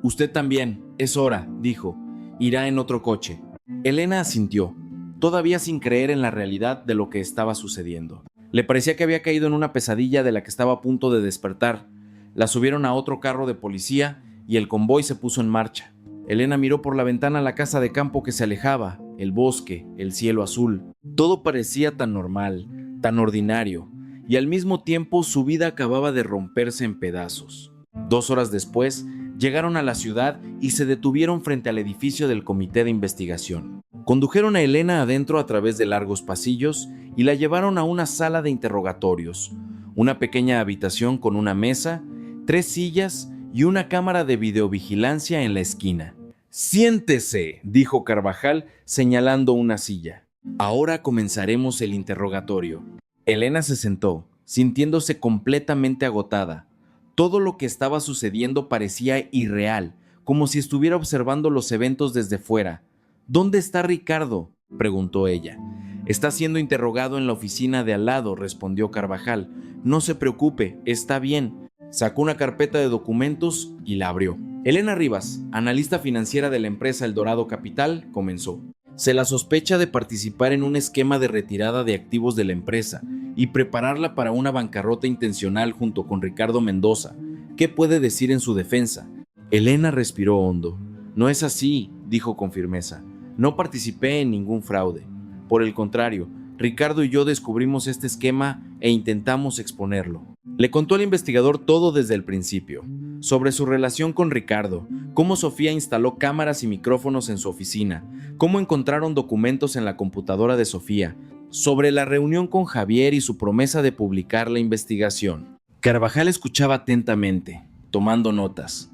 «Usted también, es hora», dijo. «Irá en otro coche». Elena asintió, todavía sin creer en la realidad de lo que estaba sucediendo. Le parecía que había caído en una pesadilla de la que estaba a punto de despertar. La subieron a otro carro de policía y el convoy se puso en marcha. Elena miró por la ventana la casa de campo que se alejaba, el bosque, el cielo azul. Todo parecía tan normal, tan ordinario, y al mismo tiempo su vida acababa de romperse en pedazos. 2 horas después, llegaron a la ciudad y se detuvieron frente al edificio del comité de investigación. Condujeron a Elena adentro a través de largos pasillos y la llevaron a una sala de interrogatorios, una pequeña habitación con una mesa, 3 sillas y una cámara de videovigilancia en la esquina. «Siéntese», dijo Carvajal, señalando una silla. «Ahora comenzaremos el interrogatorio». Elena se sentó, sintiéndose completamente agotada. Todo lo que estaba sucediendo parecía irreal, como si estuviera observando los eventos desde fuera. «¿Dónde está Ricardo?», preguntó ella. «Está siendo interrogado en la oficina de al lado», respondió Carvajal. «No se preocupe, está bien». Sacó una carpeta de documentos y la abrió. Elena Rivas, analista financiera de la empresa El Dorado Capital, comenzó. Se la sospecha de participar en un esquema de retirada de activos de la empresa y prepararla para una bancarrota intencional junto con Ricardo Mendoza. ¿Qué puede decir en su defensa? Elena respiró hondo. «No es así», dijo con firmeza. «No participé en ningún fraude. Por el contrario, Ricardo y yo descubrimos este esquema e intentamos exponerlo». Le contó al investigador todo desde el principio, sobre su relación con Ricardo, cómo Sofía instaló cámaras y micrófonos en su oficina, cómo encontraron documentos en la computadora de Sofía, sobre la reunión con Javier y su promesa de publicar la investigación. Carvajal escuchaba atentamente, tomando notas.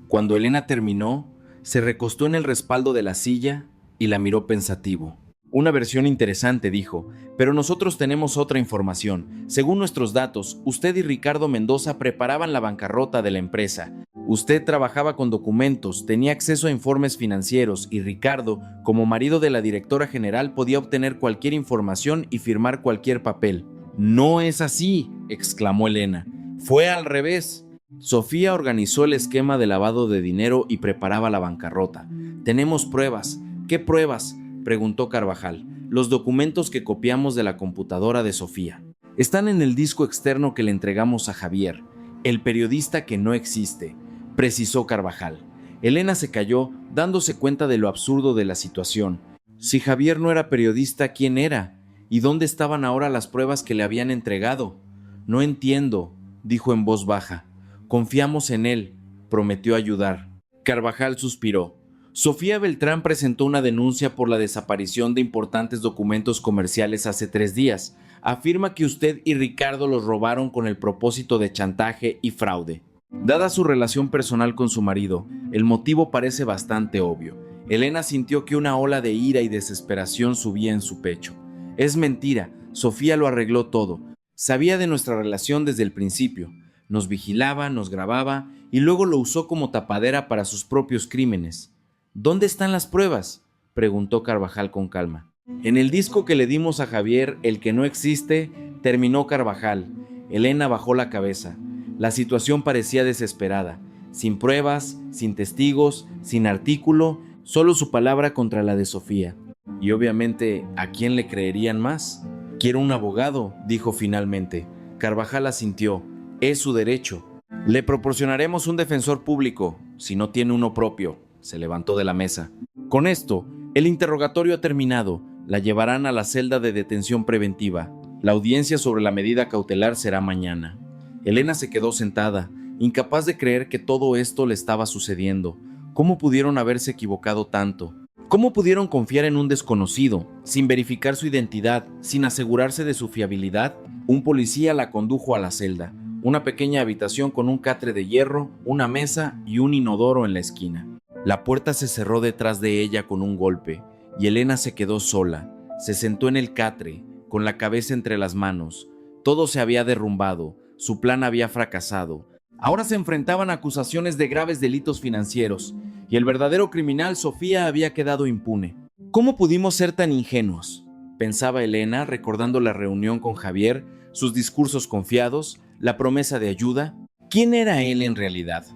Cuando Elena terminó, se recostó en el respaldo de la silla y la miró pensativo. «Una versión interesante», dijo, «pero nosotros tenemos otra información. Según nuestros datos, usted y Ricardo Mendoza preparaban la bancarrota de la empresa. Usted trabajaba con documentos, tenía acceso a informes financieros y Ricardo, como marido de la directora general, podía obtener cualquier información y firmar cualquier papel. No es así, exclamó Elena. Fue al revés. Sofía organizó el esquema de lavado de dinero y preparaba la bancarrota. Tenemos pruebas. ¿Qué pruebas?, preguntó Carvajal. Los documentos que copiamos de la computadora de Sofía. Están en el disco externo que le entregamos a Javier, el periodista que no existe, precisó Carvajal. Elena se calló, dándose cuenta de lo absurdo de la situación. Si Javier no era periodista, ¿quién era? ¿Y dónde estaban ahora las pruebas que le habían entregado? No entiendo, dijo en voz baja. Confiamos en él, prometió ayudar. Carvajal suspiró. Sofía Beltrán presentó una denuncia por la desaparición de importantes documentos comerciales hace 3 días. Afirma que usted y Ricardo los robaron con el propósito de chantaje y fraude. Dada su relación personal con su marido, el motivo parece bastante obvio. Elena sintió que una ola de ira y desesperación subía en su pecho. Es mentira, Sofía lo arregló todo. Sabía de nuestra relación desde el principio. Nos vigilaba, nos grababa y luego lo usó como tapadera para sus propios crímenes. ¿Dónde están las pruebas?, preguntó Carvajal con calma. En el disco que le dimos a Javier, el que no existe, terminó Carvajal. Elena bajó la cabeza. La situación parecía desesperada. Sin pruebas, sin testigos, sin artículo, solo su palabra contra la de Sofía. Y obviamente, ¿a quién le creerían más? Quiero un abogado, dijo finalmente. Carvajal asintió. Es su derecho. Le proporcionaremos un defensor público, si no tiene uno propio. Se levantó de la mesa. Con esto, el interrogatorio ha terminado. La llevarán a la celda de detención preventiva. La audiencia sobre la medida cautelar será mañana. Elena se quedó sentada, incapaz de creer que todo esto le estaba sucediendo. ¿Cómo pudieron haberse equivocado tanto? ¿Cómo pudieron confiar en un desconocido, sin verificar su identidad, sin asegurarse de su fiabilidad? Un policía la condujo a la celda, una pequeña habitación con un catre de hierro, una mesa y un inodoro en la esquina. La puerta se cerró detrás de ella con un golpe, y Elena se quedó sola. Se sentó en el catre, con la cabeza entre las manos. Todo se había derrumbado, su plan había fracasado. Ahora se enfrentaban a acusaciones de graves delitos financieros, y el verdadero criminal, Sofía, había quedado impune. ¿Cómo pudimos ser tan ingenuos?, pensaba Elena, recordando la reunión con Javier, sus discursos confiados, la promesa de ayuda. ¿Quién era él en realidad?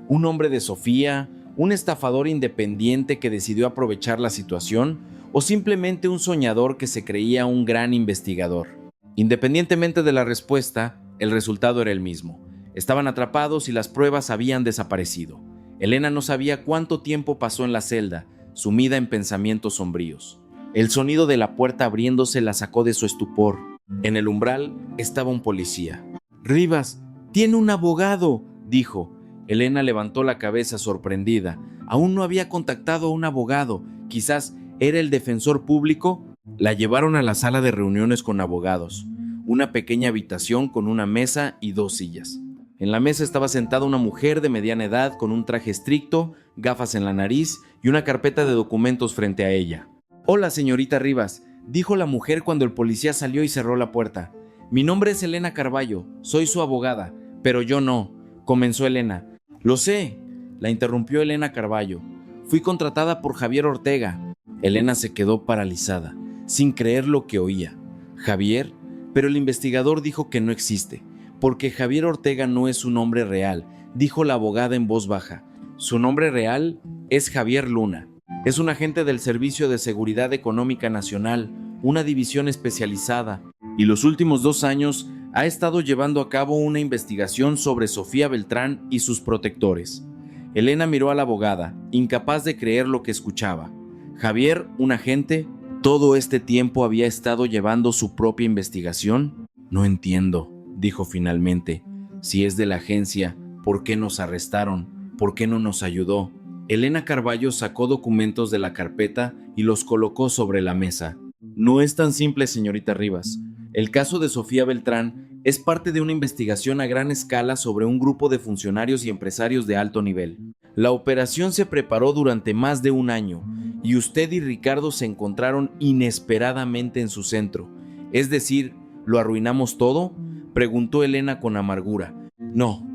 ¿Un hombre de Sofía? ¿Un estafador independiente que decidió aprovechar la situación? ¿O simplemente un soñador que se creía un gran investigador? Independientemente de la respuesta, el resultado era el mismo. Estaban atrapados y las pruebas habían desaparecido. Elena no sabía cuánto tiempo pasó en la celda, sumida en pensamientos sombríos. El sonido de la puerta abriéndose la sacó de su estupor. En el umbral estaba un policía. «Rivas, tiene un abogado», dijo. Elena levantó la cabeza sorprendida. Aún no había contactado a un abogado. Quizás era el defensor público. La llevaron a la sala de reuniones con abogados. Una pequeña habitación con una mesa y 2 sillas. En la mesa estaba sentada una mujer de mediana edad con un traje estricto, gafas en la nariz y una carpeta de documentos frente a ella. «Hola, señorita Rivas», dijo la mujer cuando el policía salió y cerró la puerta. «Mi nombre es Elena Carballo, soy su abogada». «Pero yo no», comenzó Elena. «Lo sé», la interrumpió Elena Carballo. «Fui contratada por Javier Ortega». Elena se quedó paralizada, sin creer lo que oía. «¿Javier?», pero el investigador dijo que no existe, porque Javier Ortega no es su nombre real, dijo la abogada en voz baja. Su nombre real es Javier Luna. Es un agente del Servicio de Seguridad Económica Nacional, una división especializada, y los últimos 2 años ha estado llevando a cabo una investigación sobre Sofía Beltrán y sus protectores. Elena miró a la abogada, incapaz de creer lo que escuchaba. Javier, un agente, todo este tiempo había estado llevando su propia investigación. «No entiendo», dijo finalmente. «Si es de la agencia, ¿por qué nos arrestaron? ¿Por qué no nos ayudó?». Elena Carballo sacó documentos de la carpeta y los colocó sobre la mesa. «No es tan simple, señorita Rivas. El caso de Sofía Beltrán es parte de una investigación a gran escala sobre un grupo de funcionarios y empresarios de alto nivel. La operación se preparó durante más de 1 año y usted y Ricardo se encontraron inesperadamente en su centro. Es decir, ¿lo arruinamos todo?», preguntó Elena con amargura. «No»,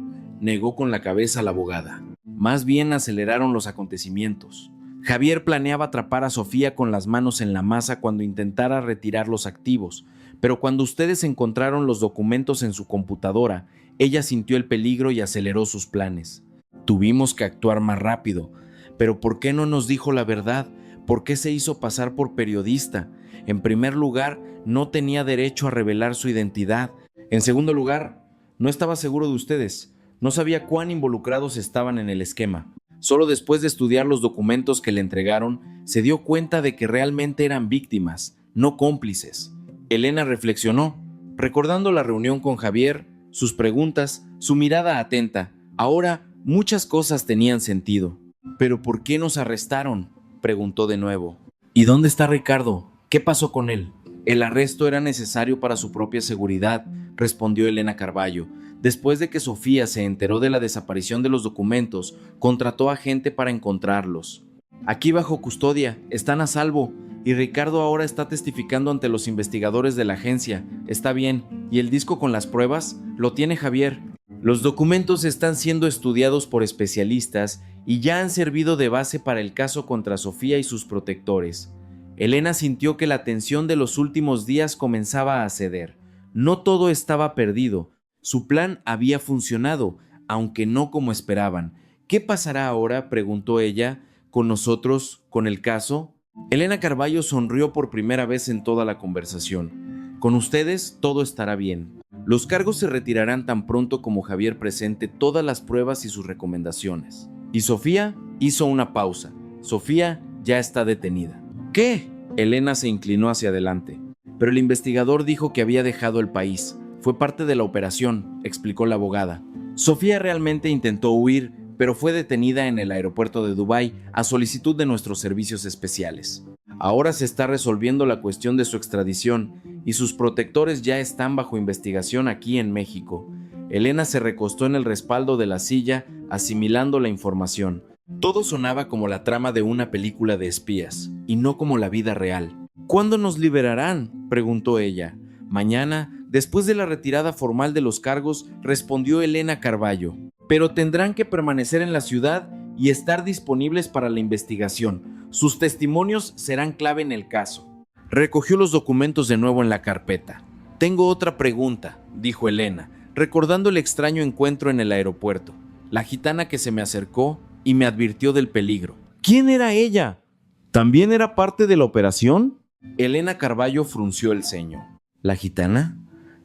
negó con la cabeza la abogada. «Más bien aceleraron los acontecimientos. Javier planeaba atrapar a Sofía con las manos en la masa cuando intentara retirar los activos, pero cuando ustedes encontraron los documentos en su computadora, ella sintió el peligro y aceleró sus planes. Tuvimos que actuar más rápido. Pero ¿por qué no nos dijo la verdad? ¿Por qué se hizo pasar por periodista? En primer lugar, no tenía derecho a revelar su identidad. En segundo lugar, no estaba seguro de ustedes. No sabía cuán involucrados estaban en el esquema. Solo después de estudiar los documentos que le entregaron, se dio cuenta de que realmente eran víctimas, no cómplices. Elena reflexionó, recordando la reunión con Javier, sus preguntas, su mirada atenta. Ahora, muchas cosas tenían sentido. ¿Pero por qué nos arrestaron?, preguntó de nuevo. ¿Y dónde está Ricardo? ¿Qué pasó con él? El arresto era necesario para su propia seguridad, respondió Elena Carballo. Después de que Sofía se enteró de la desaparición de los documentos, contrató a gente para encontrarlos. Aquí bajo custodia, están a salvo, y Ricardo ahora está testificando ante los investigadores de la agencia. Está bien, y el disco con las pruebas lo tiene Javier. Los documentos están siendo estudiados por especialistas y ya han servido de base para el caso contra Sofía y sus protectores. Elena sintió que la tensión de los últimos días comenzaba a ceder. No todo estaba perdido. Su plan había funcionado, aunque no como esperaban. ¿Qué pasará ahora?, preguntó ella. ¿Con nosotros? ¿Con el caso? Elena Carballo sonrió por primera vez en toda la conversación. Con ustedes todo estará bien. Los cargos se retirarán tan pronto como Javier presente todas las pruebas y sus recomendaciones. Y Sofía hizo una pausa. Sofía ya está detenida. ¿Qué? Elena se inclinó hacia adelante. Pero el investigador dijo que había dejado el país. Fue parte de la operación, explicó la abogada. Sofía realmente intentó huir, pero fue detenida en el aeropuerto de Dubái a solicitud de nuestros servicios especiales. Ahora se está resolviendo la cuestión de su extradición y sus protectores ya están bajo investigación aquí en México. Elena se recostó en el respaldo de la silla, asimilando la información. Todo sonaba como la trama de una película de espías, y no como la vida real. ¿Cuándo nos liberarán?, preguntó ella. Mañana, después de la retirada formal de los cargos, respondió Elena Carballo. Pero tendrán que permanecer en la ciudad y estar disponibles para la investigación. Sus testimonios serán clave en el caso. Recogió los documentos de nuevo en la carpeta. Tengo otra pregunta, dijo Elena, recordando el extraño encuentro en el aeropuerto. La gitana que se me acercó y me advirtió del peligro. ¿Quién era ella? ¿También era parte de la operación? Elena Carballo frunció el ceño. ¿La gitana?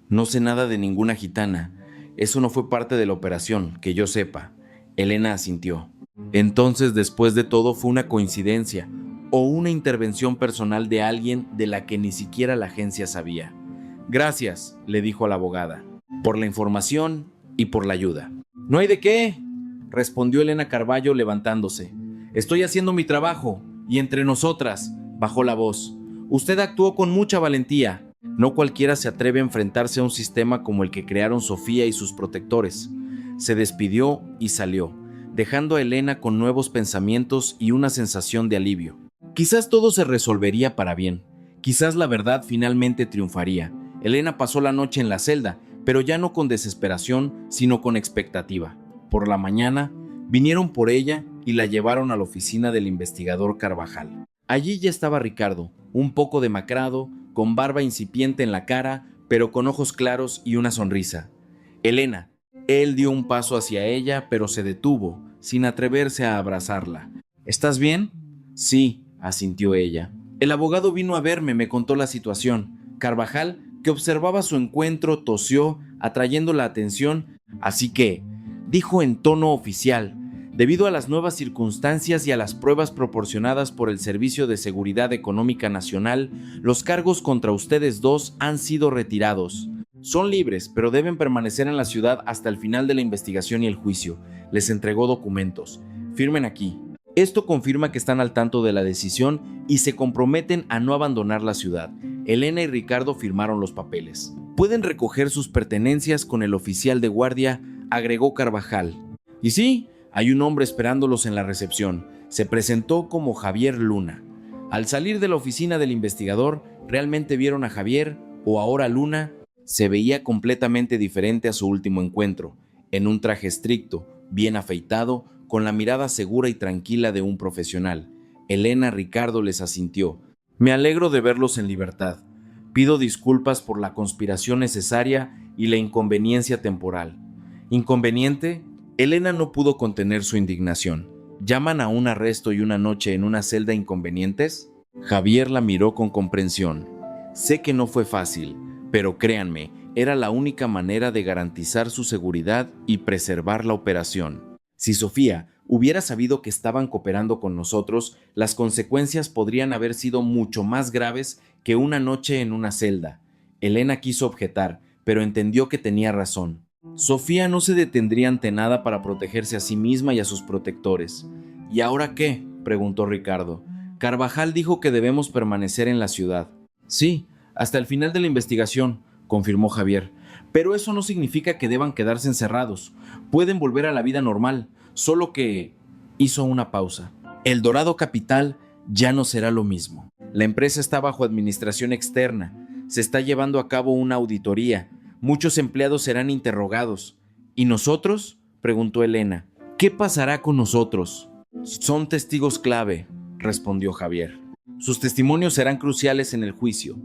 No sé nada de ninguna gitana. Eso no fue parte de la operación, que yo sepa. Elena asintió. Entonces, después de todo, fue una coincidencia o una intervención personal de alguien de la que ni siquiera la agencia sabía. Gracias, le dijo a la abogada, por la información y por la ayuda. No hay de qué, respondió Elena Carballo levantándose. Estoy haciendo mi trabajo y entre nosotras, bajó la voz. Usted actuó con mucha valentía. No cualquiera se atreve a enfrentarse a un sistema como el que crearon Sofía y sus protectores. Se despidió y salió, dejando a Elena con nuevos pensamientos y una sensación de alivio. Quizás todo se resolvería para bien. Quizás la verdad finalmente triunfaría. Elena pasó la noche en la celda, pero ya no con desesperación, sino con expectativa. Por la mañana, vinieron por ella y la llevaron a la oficina del investigador Carvajal. Allí ya estaba Ricardo, un poco demacrado, con barba incipiente en la cara, pero con ojos claros y una sonrisa. Elena. Él dio un paso hacia ella, pero se detuvo, sin atreverse a abrazarla. ¿Estás bien? Sí, asintió ella. El abogado vino a verme, me contó la situación. Carvajal, que observaba su encuentro, tosió, atrayendo la atención. Así que, dijo en tono oficial, debido a las nuevas circunstancias y a las pruebas proporcionadas por el Servicio de Seguridad Económica Nacional, los cargos contra ustedes dos han sido retirados. Son libres, pero deben permanecer en la ciudad hasta el final de la investigación y el juicio. Les entregó documentos. Firmen aquí. Esto confirma que están al tanto de la decisión y se comprometen a no abandonar la ciudad. Elena y Ricardo firmaron los papeles. Pueden recoger sus pertenencias con el oficial de guardia, agregó Carvajal. Y sí, hay un hombre esperándolos en la recepción. Se presentó como Javier Luna. Al salir de la oficina del investigador, realmente vieron a Javier, o ahora Luna. Se veía completamente diferente a su último encuentro, en un traje estricto, bien afeitado, con la mirada segura y tranquila de un profesional. Elena Ricardo les asintió. Me alegro de verlos en libertad. Pido disculpas por la conspiración necesaria y la inconveniencia temporal. ¿Inconveniente? Elena no pudo contener su indignación. ¿Llaman a un arresto y una noche en una celda inconvenientes? Javier la miró con comprensión. Sé que no fue fácil, pero créanme, era la única manera de garantizar su seguridad y preservar la operación. Si Sofía hubiera sabido que estaban cooperando con nosotros, las consecuencias podrían haber sido mucho más graves que una noche en una celda. Elena quiso objetar, pero entendió que tenía razón. Sofía no se detendría ante nada para protegerse a sí misma y a sus protectores. ¿Y ahora qué?, preguntó Ricardo. Carvajal dijo que debemos permanecer en la ciudad. Sí, hasta el final de la investigación, confirmó Javier. Pero eso no significa que deban quedarse encerrados. Pueden volver a la vida normal, solo que... Hizo una pausa. El Dorado Capital ya no será lo mismo. La empresa está bajo administración externa. Se está llevando a cabo una auditoría. Muchos empleados serán interrogados. ¿Y nosotros?, preguntó Elena. ¿Qué pasará con nosotros? Son testigos clave, respondió Javier. Sus testimonios serán cruciales en el juicio,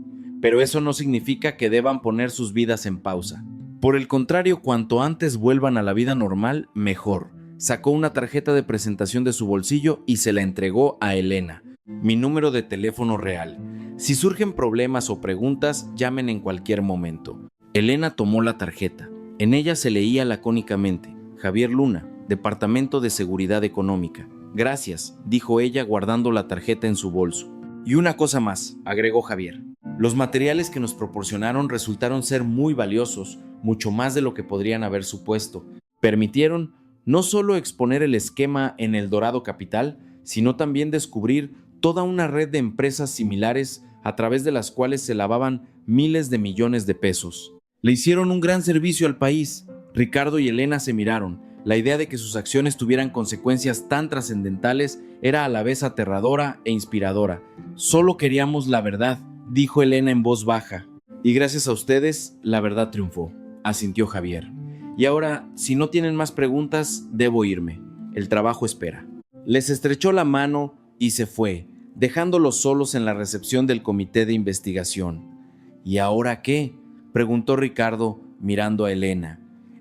pero eso no significa que deban poner sus vidas en pausa. Por el contrario, cuanto antes vuelvan a la vida normal, mejor. Sacó una tarjeta de presentación de su bolsillo y se la entregó a Elena. Mi número de teléfono real. Si surgen problemas o preguntas, llamen en cualquier momento. Elena tomó la tarjeta. En ella se leía lacónicamente: Javier Luna, Departamento de Seguridad Económica. Gracias, dijo ella guardando la tarjeta en su bolso. Y una cosa más, agregó Javier. Los materiales que nos proporcionaron resultaron ser muy valiosos, mucho más de lo que podrían haber supuesto. Permitieron no solo exponer el esquema en el Dorado Capital, sino también descubrir toda una red de empresas similares a través de las cuales se lavaban miles de millones de pesos. Le hicieron un gran servicio al país. Ricardo y Elena se miraron. La idea de que sus acciones tuvieran consecuencias tan trascendentales era a la vez aterradora e inspiradora. Solo queríamos la verdad, dijo Elena en voz baja. Y gracias a ustedes, la verdad triunfó, asintió Javier. Y ahora, si no tienen más preguntas, debo irme. El trabajo espera. Les estrechó la mano y se fue, dejándolos solos en la recepción del comité de investigación. ¿Y ahora qué?, preguntó Ricardo, mirando a Elena.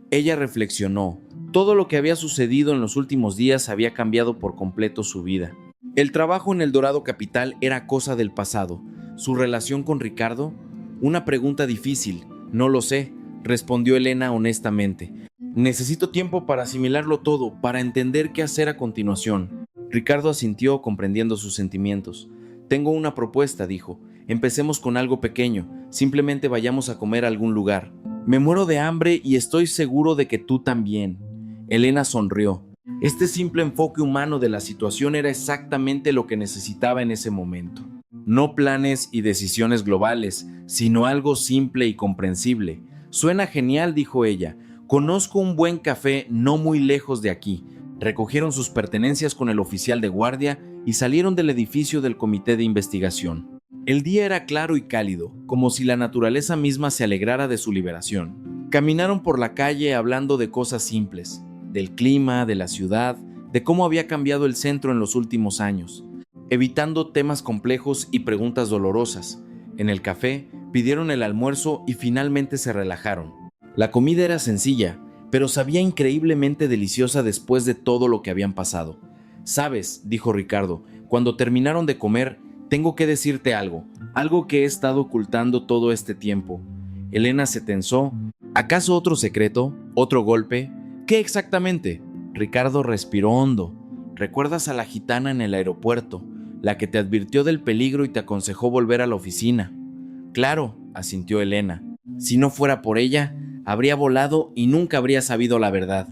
Ella reflexionó. Todo lo que había sucedido en los últimos días había cambiado por completo su vida. El trabajo en el Dorado Capital era cosa del pasado. ¿Su relación con Ricardo? Una pregunta difícil. No lo sé, respondió Elena honestamente. Necesito tiempo para asimilarlo todo, para entender qué hacer a continuación. Ricardo asintió, comprendiendo sus sentimientos. Tengo una propuesta, dijo. Empecemos con algo pequeño. Simplemente vayamos a comer a algún lugar. Me muero de hambre y estoy seguro de que tú también. Elena sonrió. Este simple enfoque humano de la situación era exactamente lo que necesitaba en ese momento. No planes y decisiones globales, sino algo simple y comprensible. Suena genial, dijo ella. Conozco un buen café no muy lejos de aquí. Recogieron sus pertenencias con el oficial de guardia y salieron del edificio del comité de investigación. El día era claro y cálido, como si la naturaleza misma se alegrara de su liberación. Caminaron por la calle hablando de cosas simples, del clima, de la ciudad, de cómo había cambiado el centro en los últimos años, evitando temas complejos y preguntas dolorosas. En el café pidieron el almuerzo y finalmente se relajaron. La comida era sencilla, pero sabía increíblemente deliciosa después de todo lo que habían pasado. «Sabes», dijo Ricardo, cuando terminaron de comer, «tengo que decirte algo que he estado ocultando todo este tiempo». Elena se tensó. ¿Acaso otro secreto? ¿Otro golpe? ¿Qué exactamente? Ricardo respiró hondo. ¿Recuerdas a la gitana en el aeropuerto, la que te advirtió del peligro y te aconsejó volver a la oficina? Claro, asintió Elena. Si no fuera por ella, habría volado y nunca habría sabido la verdad.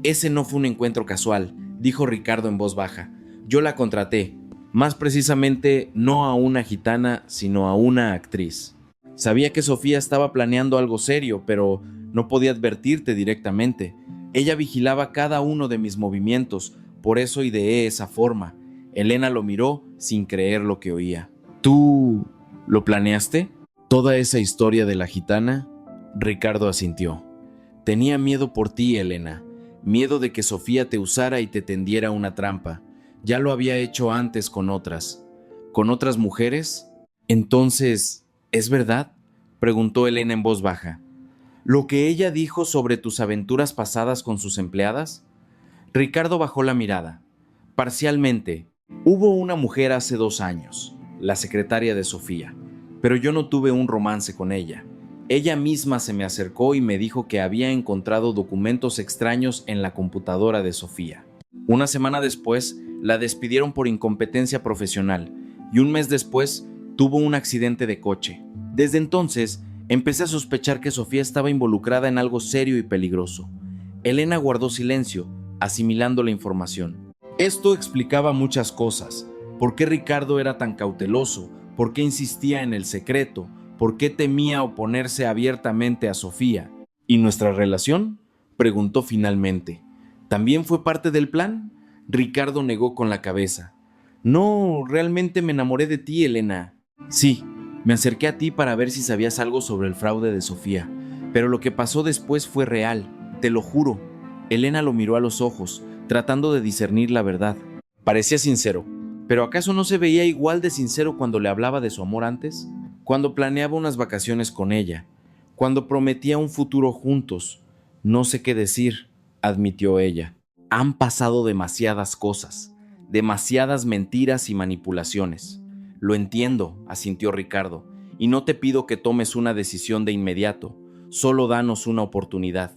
Ese no fue un encuentro casual, dijo Ricardo en voz baja. Yo la contraté. Más precisamente, no a una gitana, sino a una actriz. Sabía que Sofía estaba planeando algo serio, pero no podía advertirte directamente. Ella vigilaba cada uno de mis movimientos, por eso ideé esa forma. Elena lo miró sin creer lo que oía. ¿Tú lo planeaste? ¿Toda esa historia de la gitana? Ricardo asintió. Tenía miedo por ti, Elena. Miedo de que Sofía te usara y te tendiera una trampa. Ya lo había hecho antes con otras. ¿Con otras mujeres? Entonces, ¿es verdad? preguntó Elena en voz baja. ¿Lo que ella dijo sobre tus aventuras pasadas con sus empleadas? Ricardo bajó la mirada. Parcialmente. Hubo una mujer hace 2 años, la secretaria de Sofía, pero yo no tuve un romance con ella. Ella misma se me acercó y me dijo que había encontrado documentos extraños en la computadora de Sofía. Una semana después, la despidieron por incompetencia profesional y un mes después tuvo un accidente de coche. Desde entonces, empecé a sospechar que Sofía estaba involucrada en algo serio y peligroso. Elena guardó silencio, asimilando la información. Esto explicaba muchas cosas. ¿Por qué Ricardo era tan cauteloso? ¿Por qué insistía en el secreto? ¿Por qué temía oponerse abiertamente a Sofía? ¿Y nuestra relación?, preguntó finalmente. ¿También fue parte del plan? Ricardo negó con la cabeza. No, realmente me enamoré de ti, Elena. Sí, me acerqué a ti para ver si sabías algo sobre el fraude de Sofía, pero lo que pasó después fue real, te lo juro. Elena lo miró a los ojos, tratando de discernir la verdad. Parecía sincero, pero ¿acaso no se veía igual de sincero cuando le hablaba de su amor antes? Cuando planeaba unas vacaciones con ella, cuando prometía un futuro juntos. No sé qué decir, admitió ella. Han pasado demasiadas cosas, demasiadas mentiras y manipulaciones. Lo entiendo, asintió Ricardo, y no te pido que tomes una decisión de inmediato, solo danos una oportunidad.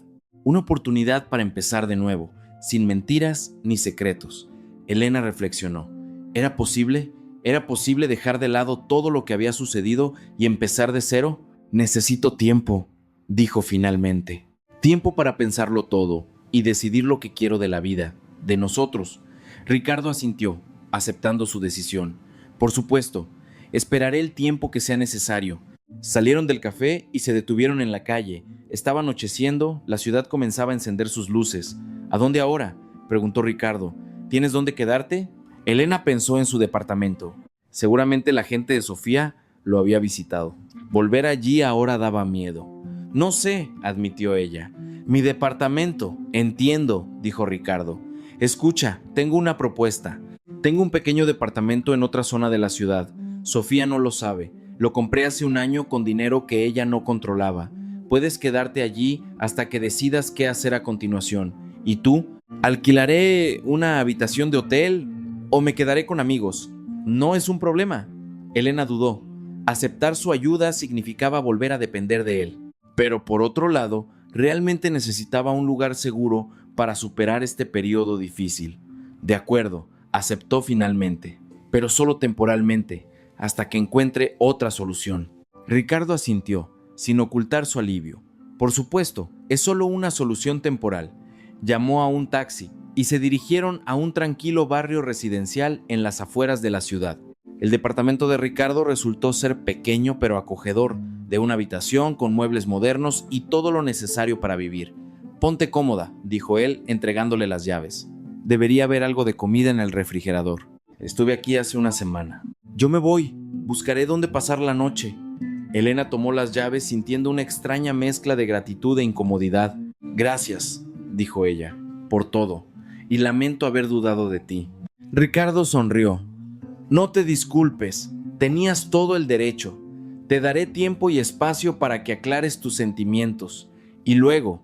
Una oportunidad para empezar de nuevo, sin mentiras ni secretos. Elena reflexionó. ¿Era posible? ¿Era posible dejar de lado todo lo que había sucedido y empezar de cero? Necesito tiempo, dijo finalmente. Tiempo para pensarlo todo y decidir lo que quiero de la vida, de nosotros. Ricardo asintió, aceptando su decisión. Por supuesto, esperaré el tiempo que sea necesario. Salieron del café y se detuvieron en la calle. Estaba anocheciendo, la ciudad comenzaba a encender sus luces. ¿A dónde ahora?, preguntó Ricardo. ¿Tienes dónde quedarte? Elena pensó en su departamento. Seguramente la gente de Sofía lo había visitado. Volver allí ahora daba miedo. No sé, admitió ella. Mi departamento. Entiendo, dijo Ricardo. Escucha, tengo una propuesta. Tengo un pequeño departamento en otra zona de la ciudad. Sofía no lo sabe. Lo compré hace 1 año con dinero que ella no controlaba. Puedes quedarte allí hasta que decidas qué hacer a continuación. ¿Y tú? ¿Alquilaré una habitación de hotel o me quedaré con amigos? No es un problema. Elena dudó. Aceptar su ayuda significaba volver a depender de él. Pero por otro lado, realmente necesitaba un lugar seguro para superar este periodo difícil. De acuerdo, aceptó finalmente, pero solo temporalmente, hasta que encuentre otra solución. Ricardo asintió, sin ocultar su alivio. Por supuesto, es solo una solución temporal. Llamó a un taxi y se dirigieron a un tranquilo barrio residencial en las afueras de la ciudad. El departamento de Ricardo resultó ser pequeño pero acogedor, de una habitación con muebles modernos y todo lo necesario para vivir. Ponte cómoda, dijo él, entregándole las llaves. Debería haber algo de comida en el refrigerador. Estuve aquí hace 1 semana. Yo me voy, buscaré dónde pasar la noche. Elena tomó las llaves sintiendo una extraña mezcla de gratitud e incomodidad. Gracias, dijo ella, por todo, y lamento haber dudado de ti. Ricardo sonrió. No te disculpes, tenías todo el derecho. Te daré tiempo y espacio para que aclares tus sentimientos, y luego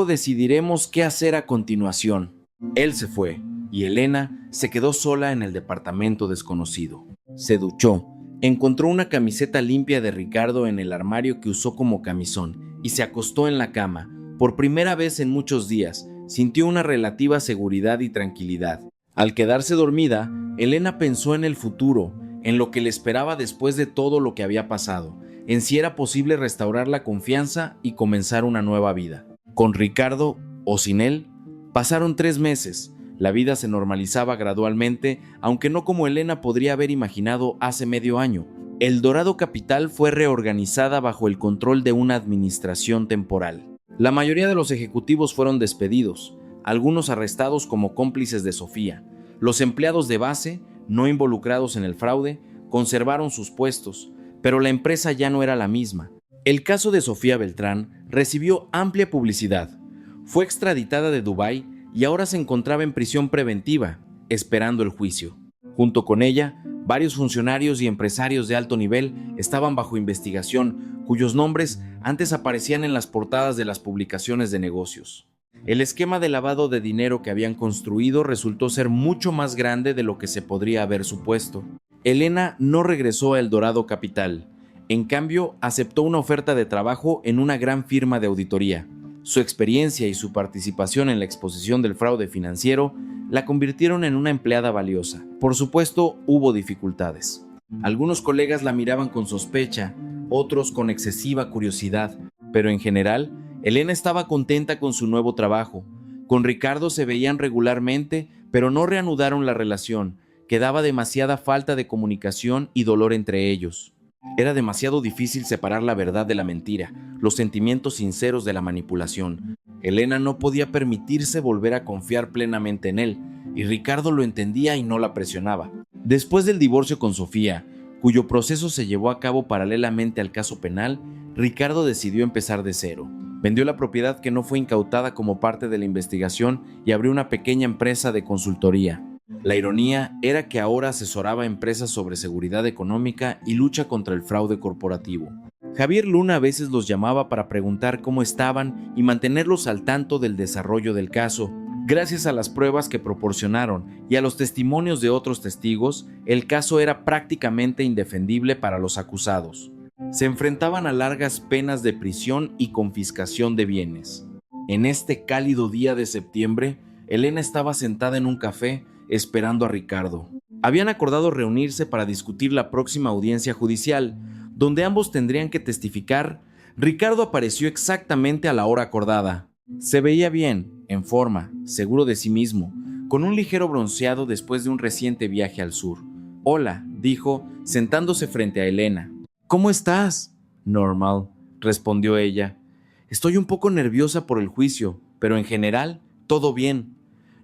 decidiremos qué hacer a continuación. Él se fue, y Elena se quedó sola en el departamento desconocido. Se duchó, encontró una camiseta limpia de Ricardo en el armario que usó como camisón, y se acostó en la cama. Por primera vez en muchos días, sintió una relativa seguridad y tranquilidad. Al quedarse dormida, Elena pensó en el futuro, en lo que le esperaba después de todo lo que había pasado, en si era posible restaurar la confianza y comenzar una nueva vida. Con Ricardo o sin él, pasaron 3 meses. La vida se normalizaba gradualmente, aunque no como Elena podría haber imaginado hace medio año. El Dorado Capital fue reorganizada bajo el control de una administración temporal. La mayoría de los ejecutivos fueron despedidos, algunos arrestados como cómplices de Sofía. Los empleados de base, no involucrados en el fraude, conservaron sus puestos, pero la empresa ya no era la misma. El caso de Sofía Beltrán recibió amplia publicidad. Fue extraditada de Dubái y ahora se encontraba en prisión preventiva, esperando el juicio. Junto con ella, varios funcionarios y empresarios de alto nivel estaban bajo investigación, cuyos nombres antes aparecían en las portadas de las publicaciones de negocios. El esquema de lavado de dinero que habían construido resultó ser mucho más grande de lo que se podría haber supuesto. Elena no regresó a El Dorado Capital. En cambio, aceptó una oferta de trabajo en una gran firma de auditoría. Su experiencia y su participación en la exposición del fraude financiero la convirtieron en una empleada valiosa. Por supuesto, hubo dificultades. Algunos colegas la miraban con sospecha, otros con excesiva curiosidad, pero en general, Elena estaba contenta con su nuevo trabajo. Con Ricardo se veían regularmente, pero no reanudaron la relación. Quedaba demasiada falta de comunicación y dolor entre ellos. Era demasiado difícil separar la verdad de la mentira, los sentimientos sinceros de la manipulación. Elena no podía permitirse volver a confiar plenamente en él, y Ricardo lo entendía y no la presionaba. Después del divorcio con Sofía, cuyo proceso se llevó a cabo paralelamente al caso penal, Ricardo decidió empezar de cero. Vendió la propiedad que no fue incautada como parte de la investigación y abrió una pequeña empresa de consultoría. La ironía era que ahora asesoraba a empresas sobre seguridad económica y lucha contra el fraude corporativo. Javier Luna a veces los llamaba para preguntar cómo estaban y mantenerlos al tanto del desarrollo del caso. Gracias a las pruebas que proporcionaron y a los testimonios de otros testigos, el caso era prácticamente indefendible para los acusados. Se enfrentaban a largas penas de prisión y confiscación de bienes. En este cálido día de septiembre, Elena estaba sentada en un café esperando a Ricardo. Habían acordado reunirse para discutir la próxima audiencia judicial, donde ambos tendrían que testificar. Ricardo apareció exactamente a la hora acordada. Se veía bien, en forma, seguro de sí mismo, con un ligero bronceado después de un reciente viaje al sur. «Hola», dijo, sentándose frente a Elena. «¿Cómo estás?» «Normal», respondió ella. «Estoy un poco nerviosa por el juicio, pero en general, todo bien».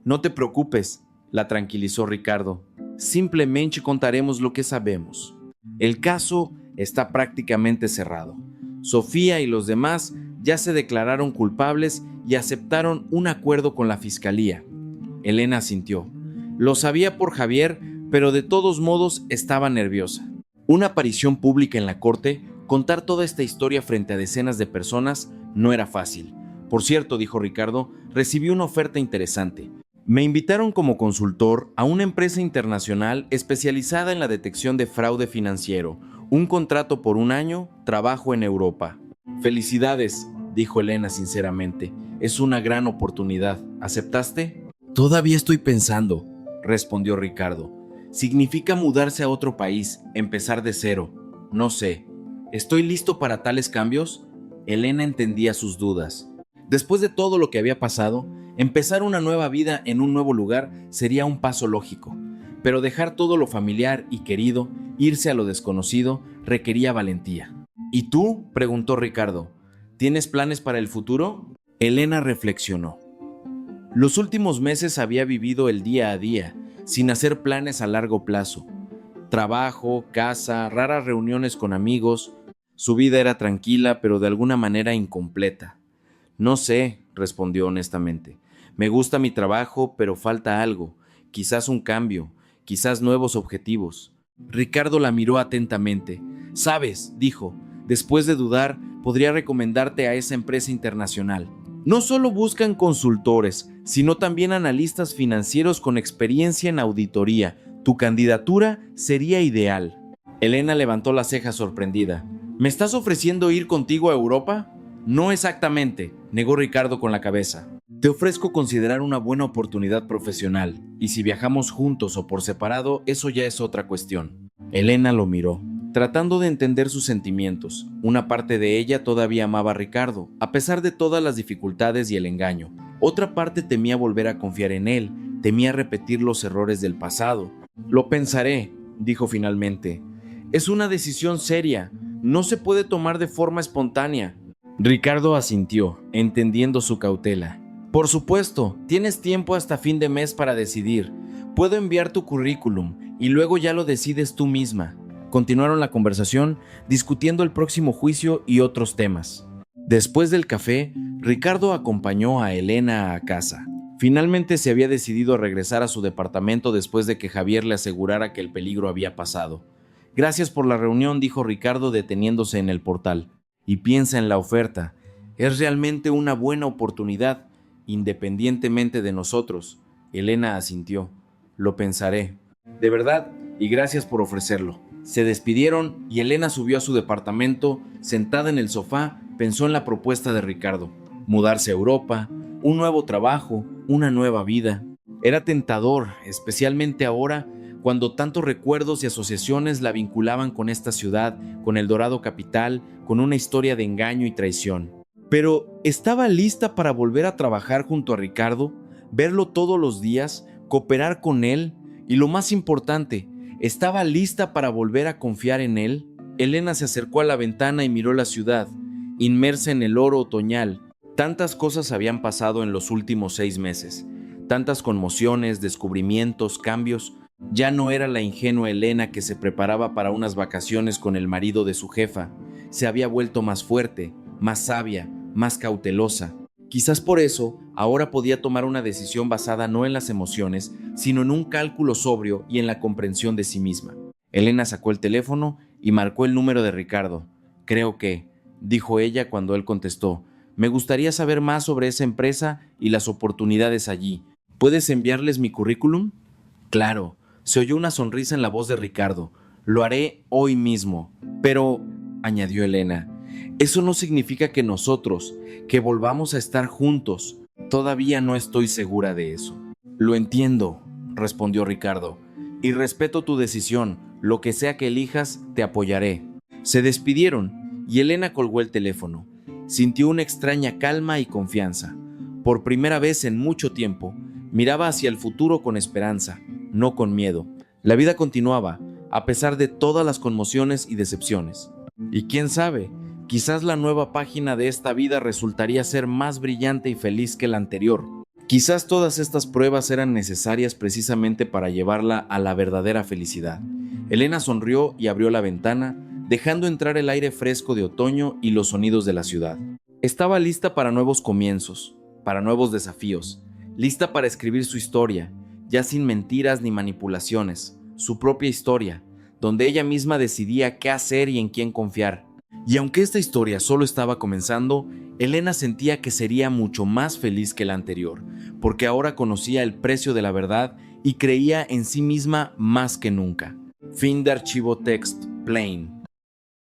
«No te preocupes», la tranquilizó Ricardo. «Simplemente contaremos lo que sabemos. El caso está prácticamente cerrado. Sofía y los demás ya se declararon culpables y aceptaron un acuerdo con la fiscalía». Elena asintió. Lo sabía por Javier, pero de todos modos estaba nerviosa. Una aparición pública en la corte, contar toda esta historia frente a decenas de personas, no era fácil. «Por cierto», dijo Ricardo, «recibí una oferta interesante. Me invitaron como consultor a una empresa internacional especializada en la detección de fraude financiero. Un contrato por 1 año, trabajo en Europa». «Felicidades», dijo Elena sinceramente. «Es una gran oportunidad. ¿Aceptaste?» «Todavía estoy pensando», respondió Ricardo. «Significa mudarse a otro país, empezar de cero. No sé. ¿Estoy listo para tales cambios?» Elena entendía sus dudas. Después de todo lo que había pasado, empezar una nueva vida en un nuevo lugar sería un paso lógico. Pero dejar todo lo familiar y querido, irse a lo desconocido, requería valentía. «¿Y tú?», preguntó Ricardo. «¿Tienes planes para el futuro?» Elena reflexionó. Los últimos meses había vivido el día a día, sin hacer planes a largo plazo. Trabajo, casa, raras reuniones con amigos. Su vida era tranquila, pero de alguna manera incompleta. «No sé», respondió honestamente. «Me gusta mi trabajo, pero falta algo. Quizás un cambio, quizás nuevos objetivos». Ricardo la miró atentamente. «Sabes», dijo, «después de dudar, podría recomendarte a esa empresa internacional. No solo buscan consultores, sino también analistas financieros con experiencia en auditoría. Tu candidatura sería ideal». Elena levantó la ceja sorprendida. «¿Me estás ofreciendo ir contigo a Europa?» «No exactamente», negó Ricardo con la cabeza. «Te ofrezco considerar una buena oportunidad profesional, y si viajamos juntos o por separado, eso ya es otra cuestión». Elena lo miró, tratando de entender sus sentimientos. Una parte de ella todavía amaba a Ricardo, a pesar de todas las dificultades y el engaño. Otra parte temía volver a confiar en él, temía repetir los errores del pasado. «Lo pensaré», dijo finalmente. «Es una decisión seria, no se puede tomar de forma espontánea». Ricardo asintió, entendiendo su cautela. «Por supuesto, tienes tiempo hasta fin de mes para decidir. Puedo enviar tu currículum y luego ya lo decides tú misma». Continuaron la conversación, discutiendo el próximo juicio y otros temas. Después del café, Ricardo acompañó a Elena a casa. Finalmente se había decidido a regresar a su departamento después de que Javier le asegurara que el peligro había pasado. «Gracias por la reunión», dijo Ricardo deteniéndose en el portal. y piensa en la oferta. Es realmente una buena oportunidad, independientemente de nosotros. Elena asintió. Lo pensaré. De verdad, y gracias por ofrecerlo. Se despidieron y Elena subió a su departamento. Sentada en el sofá, pensó en la propuesta de Ricardo. Mudarse a Europa, un nuevo trabajo, una nueva vida. Era tentador, especialmente ahora, cuando tantos recuerdos y asociaciones la vinculaban con esta ciudad, con el dorado capital, con una historia de engaño y traición. Pero, ¿estaba lista para volver a trabajar junto a Ricardo, verlo todos los días, cooperar con él? Y lo más importante, ¿estaba lista para volver a confiar en él? Elena se acercó a la ventana y miró la ciudad, inmersa en el oro otoñal. Tantas cosas habían pasado en los últimos 6 meses, tantas conmociones, descubrimientos, cambios. Ya no era la ingenua Elena que se preparaba para unas vacaciones con el marido de su jefa. Se había vuelto más fuerte, más sabia, más cautelosa. Quizás por eso, ahora podía tomar una decisión basada no en las emociones, sino en un cálculo sobrio y en la comprensión de sí misma. Elena sacó el teléfono y marcó el número de Ricardo. Creo que, dijo ella cuando él contestó, me gustaría saber más sobre esa empresa y las oportunidades allí. ¿Puedes enviarles mi currículum? Claro, se oyó una sonrisa en la voz de Ricardo. Lo haré hoy mismo. Pero, añadió Elena, eso no significa que nosotros, que volvamos a estar juntos. Todavía no estoy segura de eso. Lo entiendo, respondió Ricardo, y respeto tu decisión. Lo que sea que elijas, te apoyaré. Se despidieron y Elena colgó el teléfono. Sintió una extraña calma y confianza. Por primera vez en mucho tiempo, miraba hacia el futuro con esperanza, no con miedo. La vida continuaba, a pesar de todas las conmociones y decepciones. Y quién sabe, quizás la nueva página de esta vida resultaría ser más brillante y feliz que la anterior. Quizás todas estas pruebas eran necesarias precisamente para llevarla a la verdadera felicidad. Elena sonrió y abrió la ventana, dejando entrar el aire fresco de otoño y los sonidos de la ciudad. Estaba lista para nuevos comienzos, para nuevos desafíos, lista para escribir su historia, ya sin mentiras ni manipulaciones, su propia historia, donde ella misma decidía qué hacer y en quién confiar. Y aunque esta historia solo estaba comenzando, Elena sentía que sería mucho más feliz que la anterior, porque ahora conocía el precio de la verdad y creía en sí misma más que nunca. Fin de archivo text, plain.